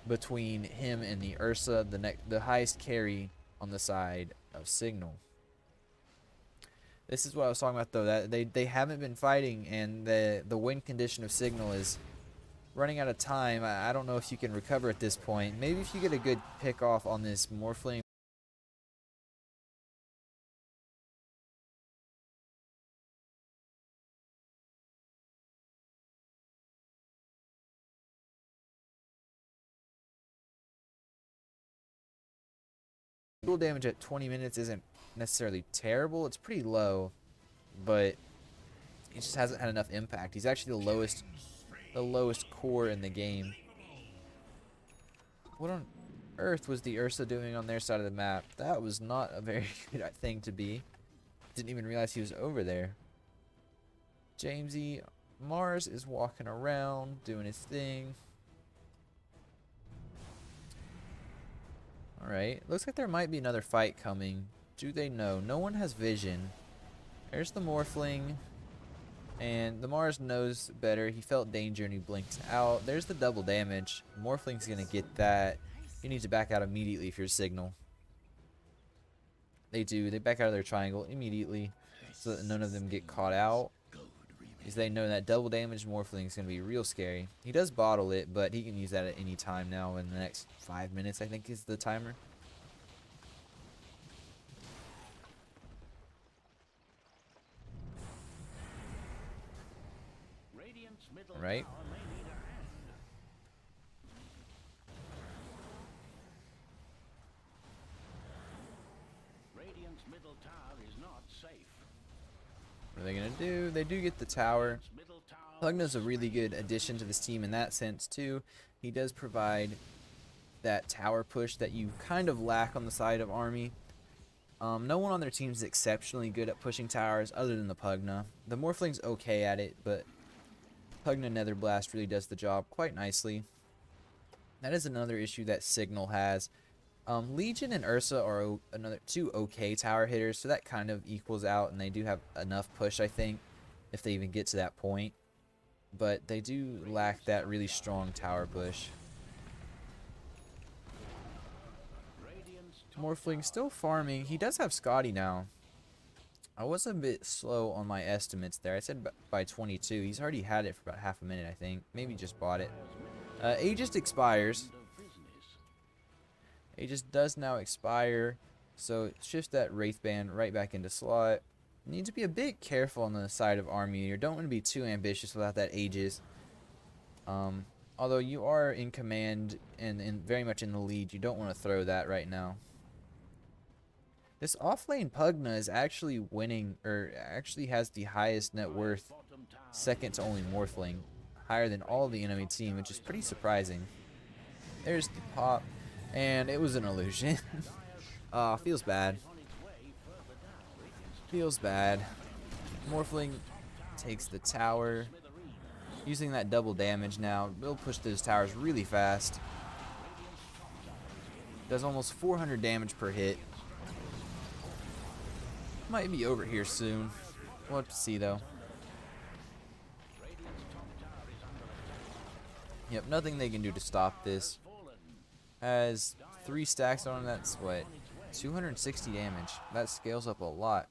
between him and the Ursa, the highest carry on the side of Cignal. This is what I was talking about, though. That they haven't been fighting, and the win condition of Cignal is running out of time. I don't know if you can recover at this point. Maybe if you get a good pick off on this Morphling. Dual damage at 20 minutes isn't necessarily terrible. It's pretty low, but he just hasn't had enough impact. He's actually the lowest core in the game. What on earth was the Ursa doing on their side of the map? That was not a very good thing to be. Didn't even realize he was over there. Jamesy Mars is walking around doing his thing. Alright, looks like there might be another fight coming. Do they know? No one has vision. There's the Morphling. And the Mars knows better. He felt danger and he blinked out. There's the double damage. Morphling's going to get that. You need to back out immediately if you're Cignal. They do. They back out of their triangle immediately so that none of them get caught out. Because they know that double damage Morphling is going to be real scary. He does bottle it, but he can use that at any time now in the next 5 minutes, I think is the timer. Right. Radiant's middle tower is not safe. What are they going to do? They do get the tower. Pugna's a really good addition to this team in that sense, too. He does provide that tower push that you kind of lack on the side of Army. No one on their team is exceptionally good at pushing towers other than the Pugna. The Morphling's okay at it, but Pugna Nether Blast really does the job quite nicely. That is another issue that Cignal has. Legion and Ursa are two okay tower hitters, so that kind of equals out, and they do have enough push, I think, if they even get to that point. But they do lack that really strong tower push. Morphling still farming. He does have Scotty now. I was a bit slow on my estimates there. I said by 22. He's already had it for about half a minute, I think. Maybe just bought it. Aegis expires. Aegis does now expire. So it shifts that Wraith Band right back into slot. You need to be a bit careful on the side of Army. You don't want to be too ambitious without that Aegis. Although you are in command and very much in the lead, you don't want to throw that right now. This offlane Pugna is actually winning, or actually has the highest net worth, second to only Morphling, higher than all the enemy team, which is pretty surprising. There's the pop, and it was an illusion. Feels bad. Feels bad. Morphling takes the tower. Using that double damage now, we'll push those towers really fast. Does almost 400 damage per hit. Might be over here soon. We'll have to see though. Yep, nothing they can do to stop this. Has 3 stacks on him, that's what? 260 damage. That scales up a lot.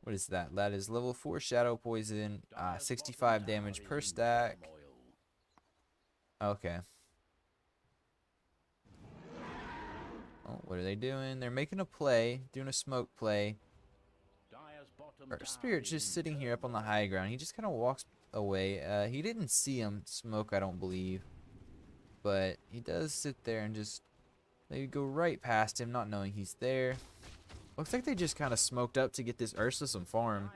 What is that? That is level 4 Shadow Poison. 65 damage per stack. Okay. Oh, what are they doing? They're making a play, doing a smoke play. Our Spirit just sitting here up on the high ground. He just kind of walks away. He didn't see him smoke, I don't believe. But he does sit there and just... They go right past him, not knowing he's there. Looks like they just kind of smoked up to get this Ursa some farm.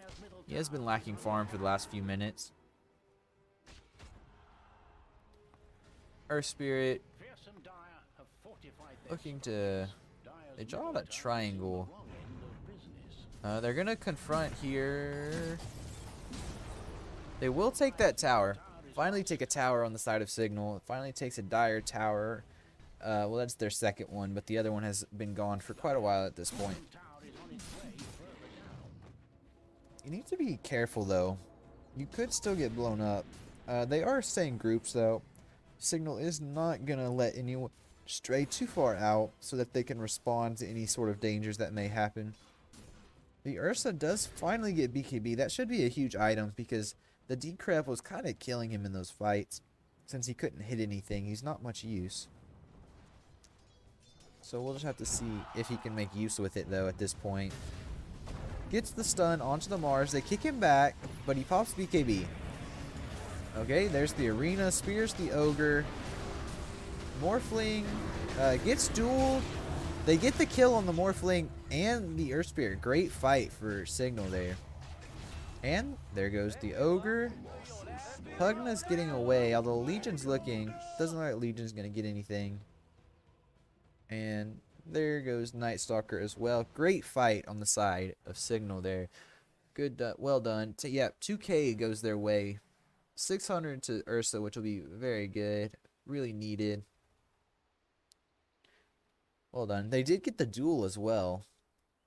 He has been lacking farm for the last few minutes. Earth Spirit looking to... They draw a triangle. They're going to confront here. They will take that tower. Finally take a tower on the side of Cignal. It finally takes a dire tower. Well, that's their second one, but the other one has been gone for quite a while at this point. You need to be careful, though. You could still get blown up. They are staying groups, though. Cignal is not going to let anyone stray too far out so that they can respond to any sort of dangers that may happen. The Ursa does finally get BKB. That should be a huge item because the decrep was kind of killing him in those fights. Since he couldn't hit anything, he's not much use. So we'll just have to see if he can make use with it, though, at this point. Gets the stun onto the Mars. They kick him back, but he pops BKB. Okay, there's the arena. Spears the ogre. Morphling gets dueled. They get the kill on the Morphling and the Earth Spirit. Great fight for Cignal there. And there goes the ogre. Pugna's getting away, although Legion's looking. Doesn't look like Legion's going to get anything. And there goes Night Stalker as well. Great fight on the side of Cignal there. Good, well done. Yeah, 2K goes their way. 600 to Ursa, which will be very good. Really needed. Well done. They did get the duel as well.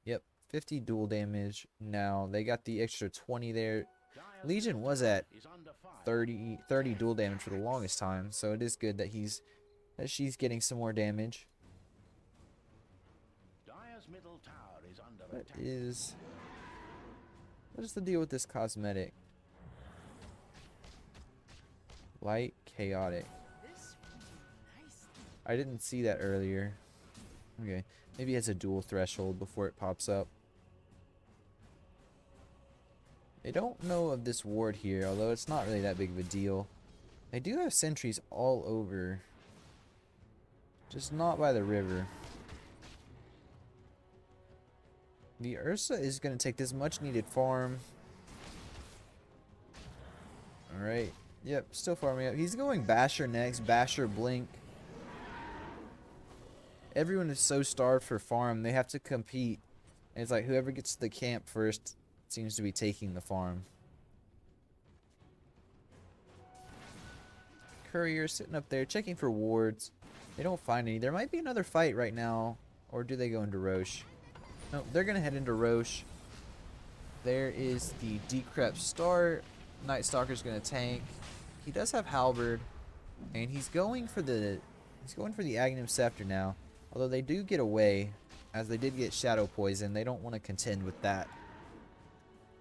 Yep, 50 duel damage. Now they got the extra 20 there. Legion was at 30 duel damage for the longest time, so it is good that she's getting some more damage. What is the deal with this cosmetic? Light chaotic. I didn't see that earlier. Okay, maybe it has a dual threshold before it pops up. They don't know of this ward here, although it's not really that big of a deal. They do have sentries all over, just not by the river. The Ursa is going to take this much needed farm. Alright. Yep, still farming up. He's going Basher next. Basher, Blink. Everyone is so starved for farm. They have to compete. And it's like whoever gets to the camp first seems to be taking the farm. Courier sitting up there checking for wards. They don't find any. There might be another fight right now. Or do they go into Roche? No, they're going to head into Roche. There is the decrep start. Night Stalker's going to tank. He does have Halberd, and he's going for the Aghanim Scepter now. Although they do get away, as they did get Shadow Poison. They don't want to contend with that.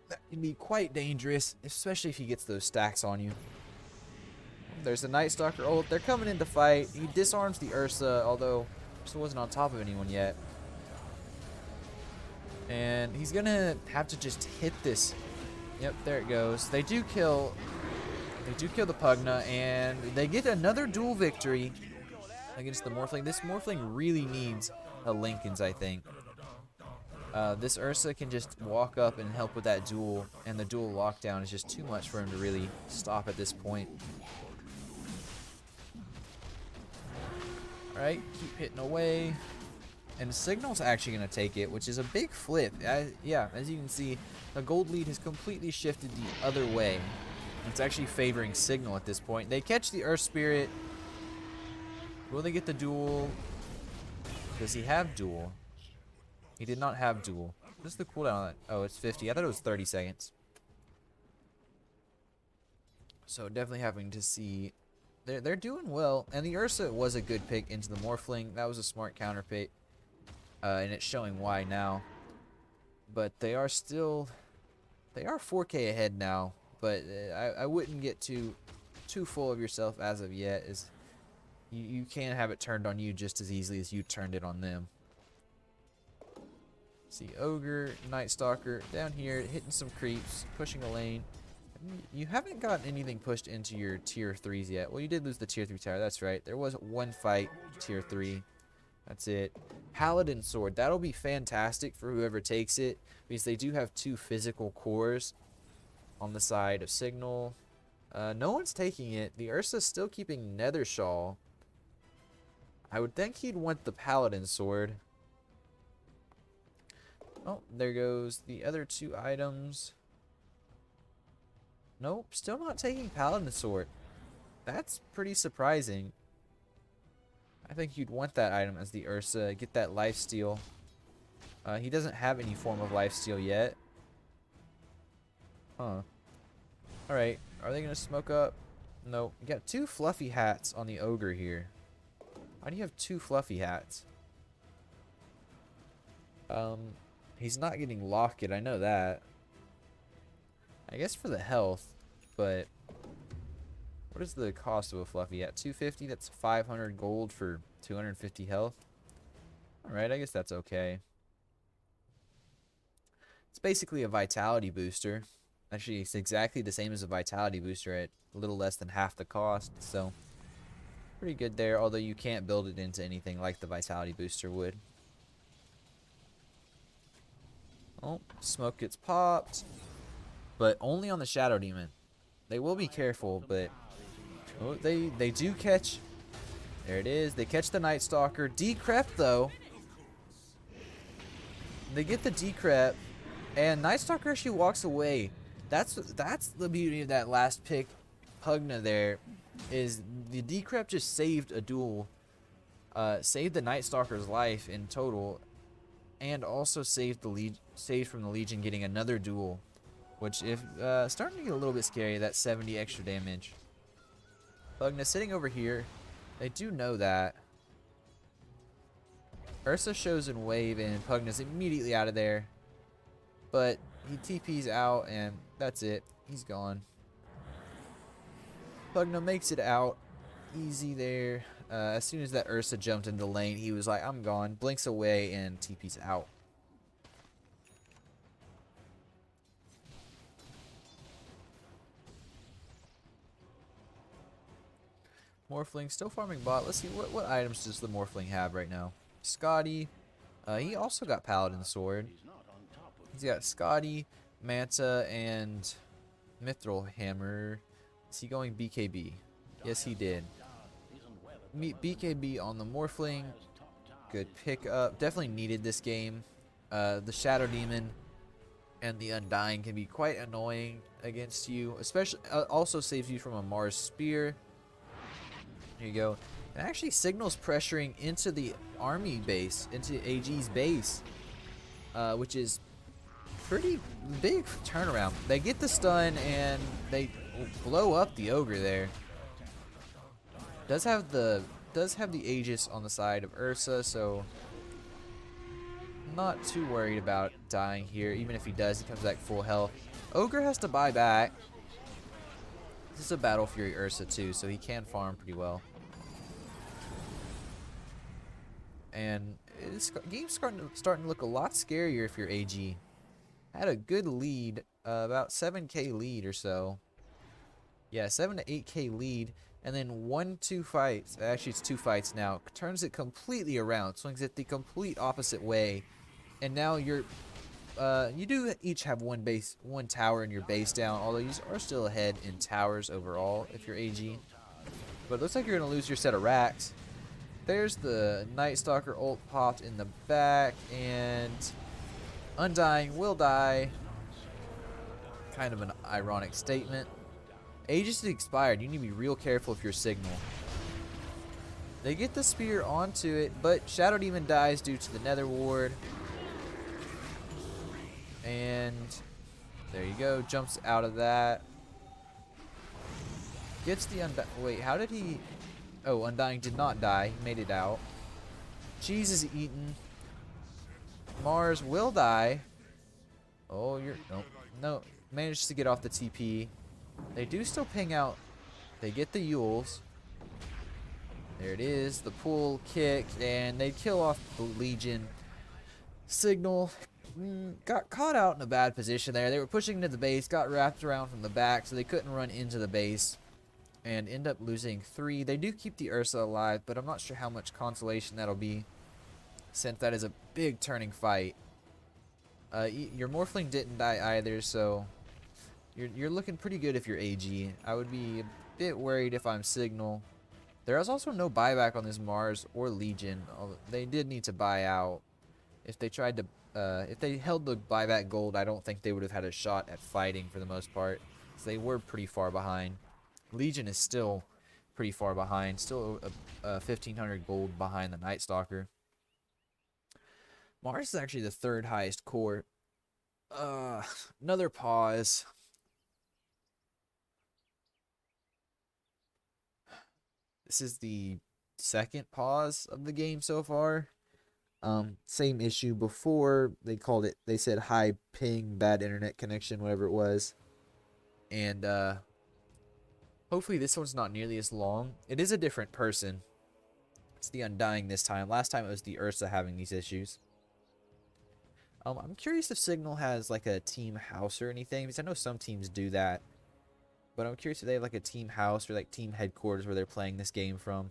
That can be quite dangerous, especially if he gets those stacks on you. There's the Night Stalker ult. They're coming in to fight. He disarms the Ursa, although Ursa wasn't on top of anyone yet. And he's gonna have to just hit this. Yep, there it goes. They do kill the Pugna, and they get another duel victory against the Morphling. This Morphling really needs a Linken's, I think. This Ursa can just walk up and help with that duel, and the duel lockdown is just too much for him to really stop at this point. Alright, keep hitting away. And Cignal's actually going to take it, which is a big flip. Yeah, as you can see, the gold lead has completely shifted the other way. It's actually favoring Cignal at this point. They catch the Earth Spirit. Will they get the duel? Does he have duel? He did not have duel. What's the cooldown on that? Oh, it's 50. I thought it was 30 seconds. So definitely having to see. They're doing well. And the Ursa was a good pick into the Morphling. That was a smart counter pick. And it's showing why now. But they are 4K ahead now. But I wouldn't get too full of yourself as of yet. You can have it turned on you just as easily as you turned it on them. See, Ogre, Night Stalker down here hitting some creeps, pushing a lane. You haven't gotten anything pushed into your tier 3s yet. Well, you did lose the tier 3 tower, that's right. There was one fight, tier 3. That's it. Paladin Sword. That'll be fantastic for whoever takes it, because they do have 2 physical cores on the side of Cignal. No one's taking it. The Ursa's still keeping Nether Shawl. I would think he'd want the Paladin Sword. Oh, there goes the other 2 items. Nope, still not taking Paladin Sword. That's pretty surprising. I think you'd want that item as the Ursa. Get that lifesteal. He doesn't have any form of lifesteal yet. Huh. Alright, are they going to smoke up? Nope. You got 2 fluffy hats on the ogre here. Why do you have 2 fluffy hats? He's not getting locket, I know that. I guess for the health, but what is the cost of a fluffy hat? 250, that's 500 gold for 250 health. Alright, I guess that's okay. It's basically a vitality booster. Actually, it's exactly the same as a vitality booster at a little less than half the cost, so pretty good there, although you can't build it into anything like the vitality booster would. Oh, smoke gets popped, but only on the Shadow Demon. They will be careful, but oh, they do catch. There it is. They catch the Night Stalker. Decrep though. They get the decrep, and Night Stalker actually walks away. That's the beauty of that last pick, Pugna. There is the decrep just saved a duel, saved the Night Stalker's life in total, and also saved from the Legion getting another duel, which if starting to get a little bit scary. That 70 extra damage. Pugna sitting over here. They do know that. Ursa shows in wave, and Pugna's immediately out of there. But he TP's out, and that's it. He's gone. Pugna makes it out easy there. As soon as that Ursa jumped into the lane, he was like, I'm gone. Blinks away, and TP's out. Morphling still farming bot. Let's see, what items does the Morphling have right now? Scotty. He also got Paladin Sword. He's got Scotty, Manta, and Mithril Hammer. Is he going BKB? Yes, he did. Meet BKB on the Morphling. Good pickup. Definitely needed this game. The Shadow Demon and the Undying can be quite annoying against you. Especially, also saves you from a Mars Spear. There you go. And actually Cignal's pressuring into the army base, into AG's base, which is pretty big turnaround. They get the stun and they blow up the ogre there. Does have the Aegis on the side of Ursa, so not too worried about dying here. Even if he does, he comes back full health. Ogre has to buy back. This is a Battle Fury Ursa too, so he can farm pretty well. And game's starting to look a lot scarier if you're AG. Had a good lead, about 7k lead or so. Yeah, 7 to 8k lead, and then 1-2 fights. Actually, it's 2 fights now. Turns it completely around, swings it the complete opposite way, and now you're. You do each have one tower in your base down, although you are still ahead in towers overall if you're AG. But it looks like you're gonna lose your set of racks. There's the Night Stalker ult popped in the back, and Undying will die. Kind of an ironic statement. Aegis is expired. You need to be real careful if you're Cignal. They get the spear onto it, but Shadow Demon dies due to the Nether Ward. And there you go. Jumps out of that. Gets the Undying. Wait, how did he... Oh, Undying did not die. He made it out. Cheese is eaten. Mars will die. Oh, you're... Nope. No. Managed to get off the TP. They do still ping out. They get the Yules. There it is. The pull kick. And they kill off the Legion. Cignal got caught out in a bad position there. They were pushing into the base. Got wrapped around from the back, so they couldn't run into the base. And end up losing 3. They do keep the Ursa alive, but I'm not sure how much consolation that'll be. since that is a big turning fight. Your Morphling didn't die either, so you're looking pretty good if you're AG. I would be a bit worried if I'm Cignal. There is also no buyback on this Mars or Legion. They did need to buy out. If they tried to, if they held the buyback gold, I don't think they would have had a shot at fighting for the most part. So they were pretty far behind. Legion is still pretty far behind. Still 1,500 gold behind the Night Stalker. Mars is actually the third highest core. Another pause. This is the second pause of the game so far. Same issue before. They said high ping, bad internet connection, whatever it was. And hopefully this one's not nearly as long. It is a different person. It's the Undying this time. Last time it was the Ursa having these issues. I'm curious if Cignal has like a team house or anything, because I know some teams do that. But I'm curious if they have like a team house or like team headquarters where they're playing this game from.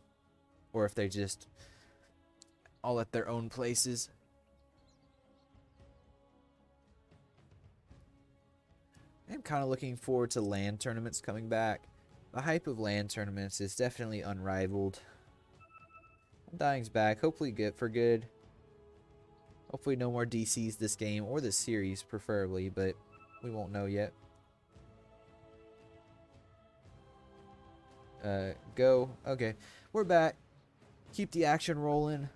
Or if they're just all at their own places. I'm kind of looking forward to LAN tournaments coming back. The hype of LAN tournaments is definitely unrivaled. Undying's back, hopefully good for good. Hopefully no more DCs this game, or this series preferably, but we won't know yet. Go. Okay, we're back. Keep the action rolling.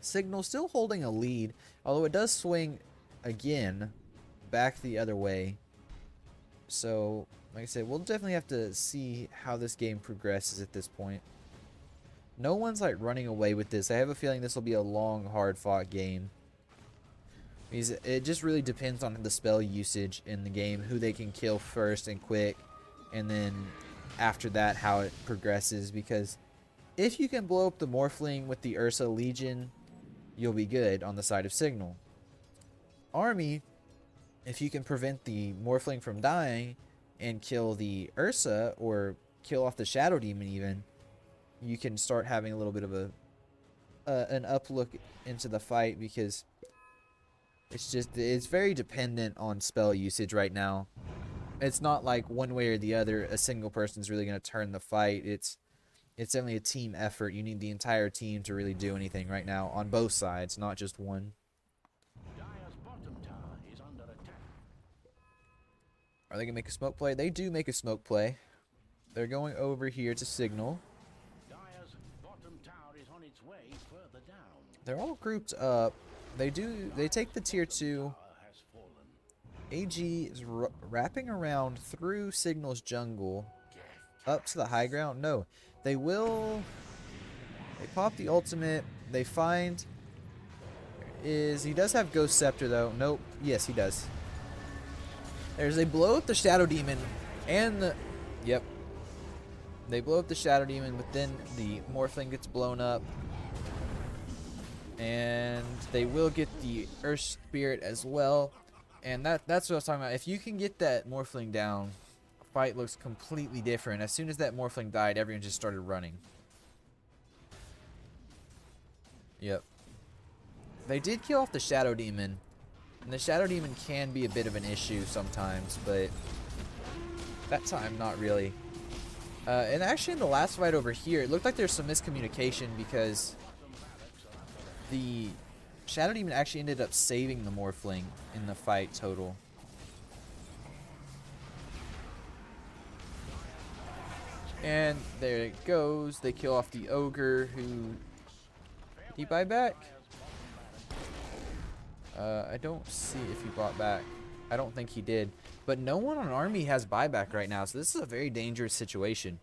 Cignal still holding a lead, although it does swing again back the other way. So, like I said, we'll definitely have to see how this game progresses at this point. No one's like running away with this. I have a feeling this will be a long, hard-fought game. Because it just really depends on the spell usage in the game, who they can kill first and quick, and then after that how it progresses. Because if you can blow up the Morphling with the Ursa Legion, you'll be good on the side of Cignal. Army, if you can prevent the Morphling from dying and kill the Ursa, or kill off the Shadow Demon even, you can start having a little bit of an uplook into the fight, because it's very dependent on spell usage right now. It's not like one way or the other a single person's really going to turn the fight. It's definitely a team effort. You need the entire team to really do anything right now on both sides, not just one. Dire's bottom tower is under attack. Are they going to make a smoke play? They do make a smoke play. They're going over here to Cignal. Dire's bottom tower is on its way further down. They're all grouped up. They take the tier 2. Tower has fallen. AG is wrapping around through Signal's jungle up to the high ground. No, they pop the ultimate. They find he does have Ghost Scepter though. Nope. Yes, he does. They blow up the Shadow Demon and yep. They blow up the Shadow Demon, but then the Morphling gets blown up. And they will get the Earth Spirit as well. And that's what I was talking about. If you can get that Morphling down, the fight looks completely different. As soon as that Morphling died, everyone just started running. Yep. They did kill off the Shadow Demon. And the Shadow Demon can be a bit of an issue sometimes, but that time, not really. And actually in the last fight over here, it looked like there's some miscommunication, because the Shadow Demon actually ended up saving the Morphling in the fight total. And there it goes. They kill off the Ogre, who... Did he buy back? I don't see if he bought back. I don't think he did. But no one on Army has buyback right now, so this is a very dangerous situation.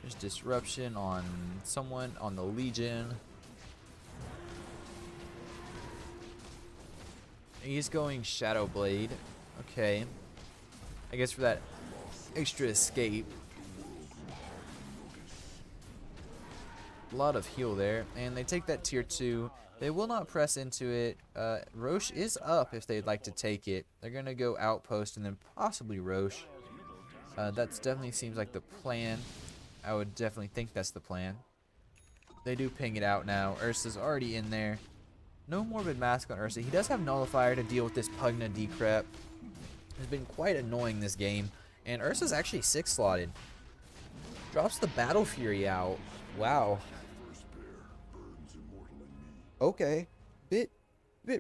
There's disruption on someone on the Legion. He's going Shadow Blade. Okay. I guess for that extra escape. A lot of heal there. And they take that tier 2. They will not press into it. Roche is up if they'd like to take it. They're going to go Outpost and then possibly Roche. That definitely seems like the plan. I would definitely think that's the plan. They do ping it out now. Ursa's already in there. No Morbid Mask on Ursa. He does have Nullifier to deal with this Pugna decrep. It's been quite annoying this game. And Ursa's actually 6-slotted. Drops the Battle Fury out. Wow. Okay. Bit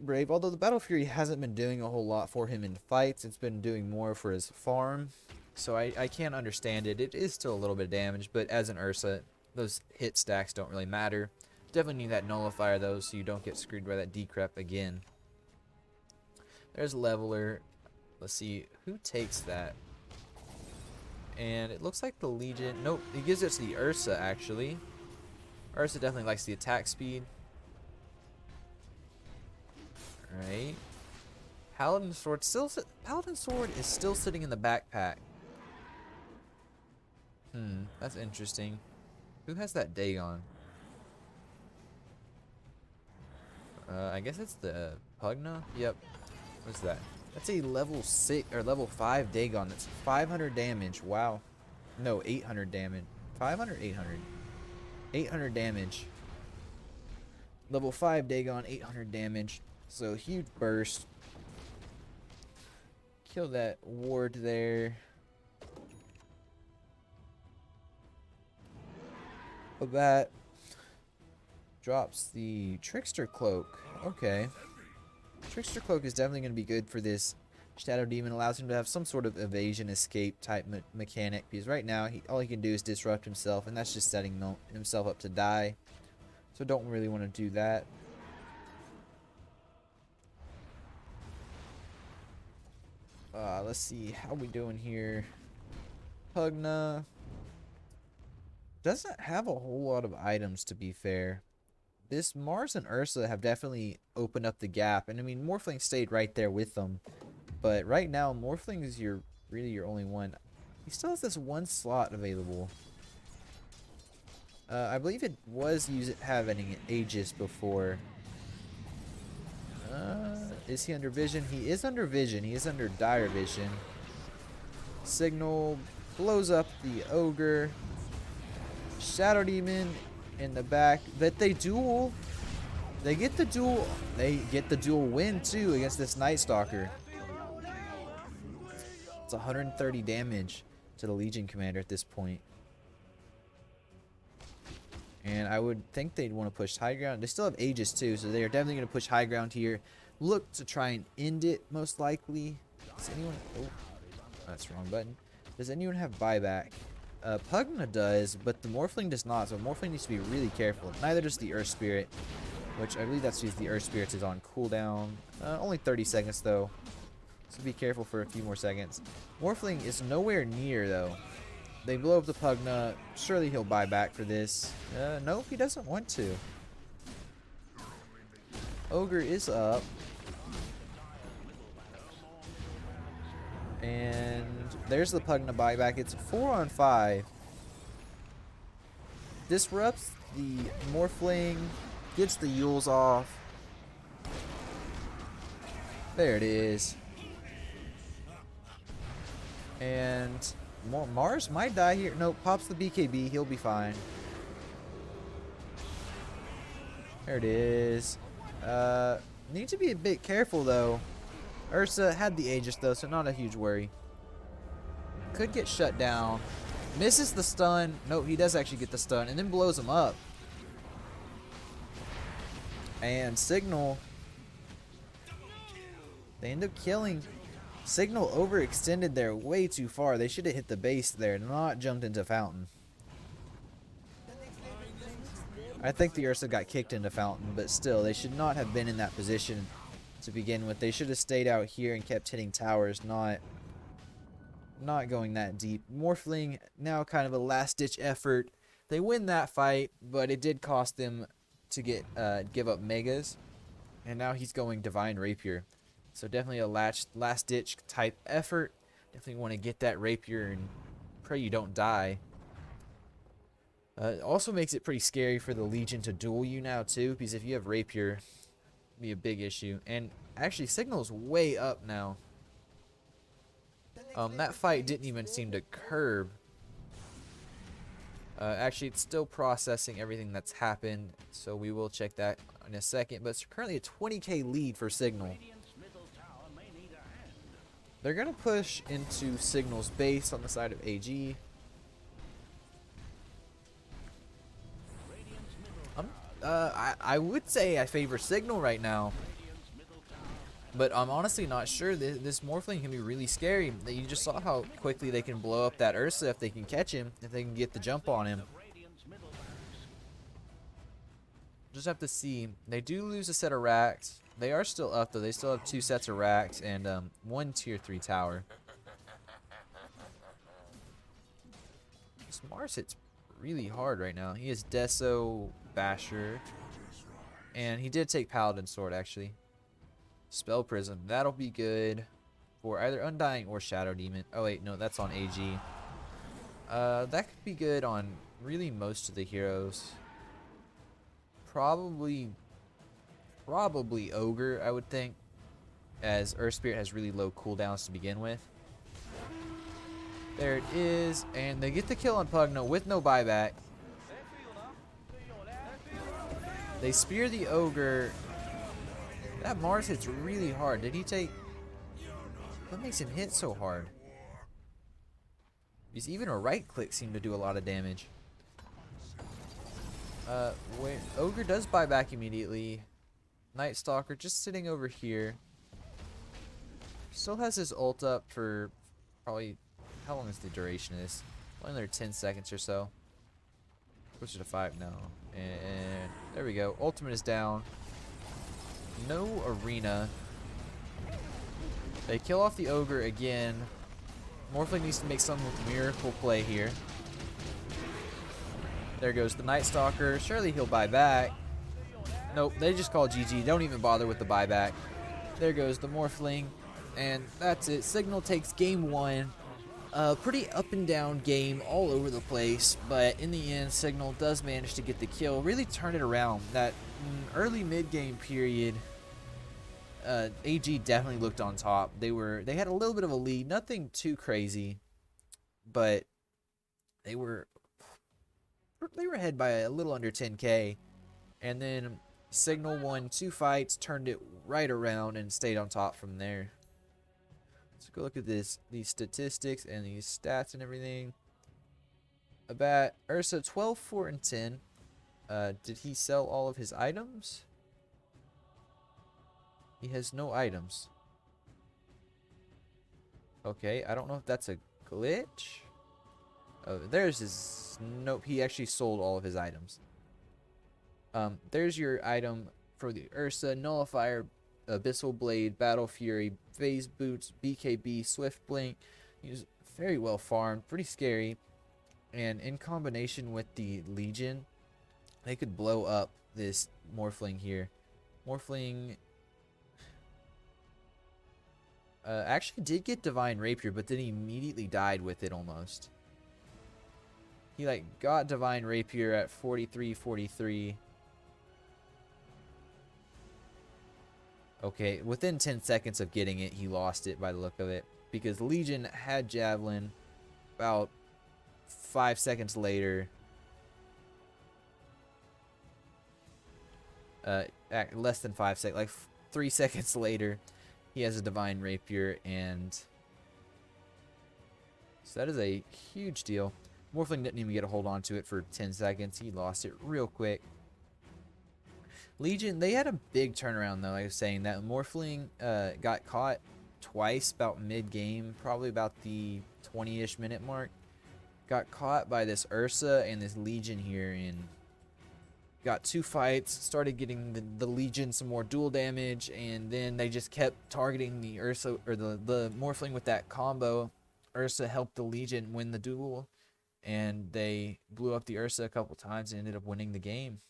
brave. Although the Battle Fury hasn't been doing a whole lot for him in fights. It's been doing more for his farm. So I can't understand it. It is still a little bit of damage. But as an Ursa, those hit stacks don't really matter. Definitely need that Nullifier though, so you don't get screwed by that decrep again. There's Leveler. Let's see who takes that. And it looks like the Legion. Nope, he gives it to the Ursa actually. Ursa definitely likes the attack speed. Alright. Paladin Sword is still sitting in the backpack. That's interesting. Who has that Dagon? I guess it's the Pugna. Yep. What's that? That's a level 6 or level 5 Dagon. That's 500 damage. Wow. No, 800 damage. 500, 800. 800 damage. Level 5 Dagon, 800 damage. So huge burst. Kill that ward there. That drops the Trickster Cloak. Okay. Trickster Cloak is definitely going to be good for this. Shadow Demon allows him to have some sort of evasion escape type mechanic, because right now all he can do is disrupt himself, and that's just setting himself up to die. So don't really want to do that. Let's see how we doing here. Pugna doesn't have a whole lot of items, to be fair. This Mars and Ursa have definitely opened up the gap, and I mean Morphling stayed right there with them. But right now, Morphling is really your only one. He still has this one slot available. I believe it was having Aegis before. Is he under vision? He is under vision. He is under dire vision. Cignal blows up the ogre. Shadow Demon in the back. That they duel. They get the duel. They get the duel win too against this Night Stalker. It's 130 damage to the Legion Commander at this point. And I would think they'd want to push high ground. They still have Aegis too, so they are definitely going to push high ground here. Look to try and end it, most likely. Does anyone... Oh, that's the wrong button. Does anyone have buyback? Pugna does, but the Morphling does not, so Morphling needs to be really careful. Neither does the Earth Spirit, which I believe that's because the Earth Spirit is on cooldown. Only 30 seconds, though. So be careful for a few more seconds. Morphling is nowhere near, though. They blow up the Pugna. Surely he'll buy back for this. Nope, he doesn't want to. Ogre is up. And there's the Pugna buyback. It's 4-on-5. Disrupts the Morphling. Gets the Yules off. There it is. And Mars might die here. Nope, pops the BKB. He'll be fine. There it is. Need to be a bit careful, though. Ursa had the Aegis, though, so not a huge worry. Could get shut down. Misses the stun. Nope, he does actually get the stun, and then blows him up. And Cignal. They end up killing. Cignal overextended there way too far. They should have hit the base there, not jumped into Fountain. I think the Ursa got kicked into Fountain, but still, they should not have been in that position to begin with. They should have stayed out here and kept hitting towers, not going that deep. Morphling, now kind of a last-ditch effort. They win that fight, but it did cost them to give up Megas. And now he's going Divine Rapier. So definitely a last-ditch type effort. Definitely want to get that Rapier and pray you don't die. It also makes it pretty scary for the Legion to duel you now too, because if you have Rapier, it'd be a big issue. And actually, Cignal's way up now. That fight didn't even seem to curb Actually, it's still processing everything that's happened, so we will check that in a second. But it's currently a 20k lead for Cignal. Radiant's middle tower may need a hand. They're going to push into Cignal's base on the side of AG. Radiant's middle I would say I favor Cignal right now. Radiant's middle tower. But I'm honestly not sure. This Morphling can be really scary. You just saw how quickly they can blow up that Ursa if they can catch him, if they can get the jump on him. Radiant's middle barracks. Just have to see. They do lose a set of racks. They are still up though. They still have 2 sets of racks and 1 tier 3 tower. This Mars hits really hard right now. He is Deso Basher. And he did take Paladin Sword actually. Spell Prism. That'll be good for either Undying or Shadow Demon. Oh wait, no, that's on AG. That could be good on really most of the heroes. Probably Ogre, I would think, as Earth Spirit has really low cooldowns to begin with. There it is, and they get the kill on Pugno with no buyback. They spear the Ogre. That Mars hits really hard. Did he take... What makes him hit so hard? Because even a right click seemed to do a lot of damage. When Ogre does buy back immediately. Night Stalker just sitting over here. Still has his ult up for probably... How long is the duration of this? Only another 10 seconds or so. Push it to 5 now. And there we go. Ultimate is down. No arena. They kill off the Ogre again. Morphling needs to make some miracle play here. There goes the Night Stalker. Surely he'll buy back. Nope, they just call GG. Don't even bother with the buyback. There goes the Morphling. And that's it. Cignal takes game 1. Pretty up and down game all over the place, but in the end Cignal does manage to get the kill, really turn it around. That early mid-game period, AG definitely looked on top. They had a little bit of a lead, nothing too crazy, but they were ahead by a little under 10k, and then Cignal won 2 fights, turned it right around, and stayed on top from there. Let's go look at these statistics and these stats and everything. About Ursa 12, 4, and 10. Did he sell all of his items? He has no items. Okay, I don't know if that's a glitch. Oh, there's his... Nope, he actually sold all of his items. There's your item for the Ursa. Nullifier, Abyssal Blade, Battle Fury, Phase Boots, BKB, Swift Blink. He's very well farmed, pretty scary. And in combination with the Legion, they could blow up this Morphling here. Morphling actually did get Divine Rapier, but then he immediately died with it almost. He like got Divine Rapier at 43, 43. Okay, within 10 seconds of getting it, he lost it by the look of it. Because Legion had Javelin about 5 seconds later. Less than 5 seconds, like 3 seconds later, he has a Divine Rapier, and so that is a huge deal. Morphling didn't even get a hold on to it for 10 seconds. He lost it real quick. Legion, they had a big turnaround though. Like I was saying, that Morphling got caught twice about mid-game, probably about the 20-ish minute mark. Got caught by this Ursa and this Legion here, and got 2 fights, started getting the Legion some more dual damage, and then they just kept targeting the Ursa, or the Morphling with that combo. Ursa helped the Legion win the duel, and they blew up the Ursa a couple times and ended up winning the game.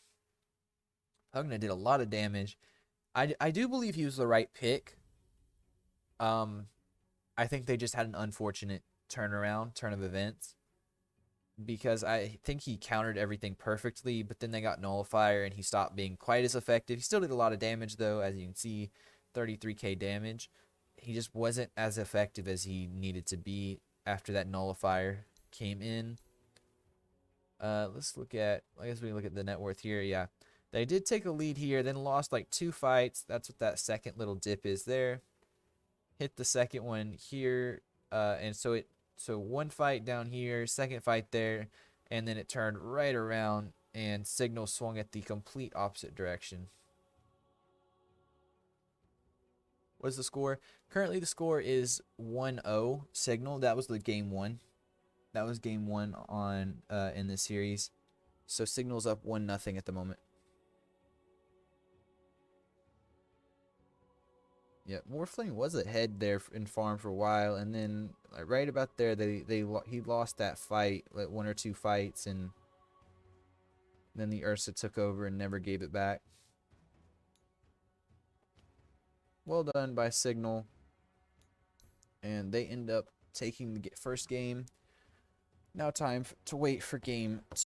Pugna did a lot of damage. I do believe he was the right pick. I think they just had an unfortunate turn of events. Because I think he countered everything perfectly, but then they got Nullifier and he stopped being quite as effective. He still did a lot of damage though, as you can see, 33k damage. He just wasn't as effective as he needed to be after that Nullifier came in. Let's look at, I guess we can look at the net worth here. Yeah, they did take a lead here, then lost like 2 fights. That's what that second little dip is there. Hit the second one here, and so 1 fight down here, second fight there, and then it turned right around and Cignal swung at the complete opposite direction. What's the score? Currently the score is 1-0 Cignal. That was the game 1. That was game 1 on in this series. So Cignal's up 1-0 at the moment. Yeah, Morphling was ahead there in farm for a while, and then like, right about there, he lost that fight, like 1 or 2 fights, and then the Ursa took over and never gave it back. Well done by Cignal, and they end up taking the first game. Now time to wait for game 2.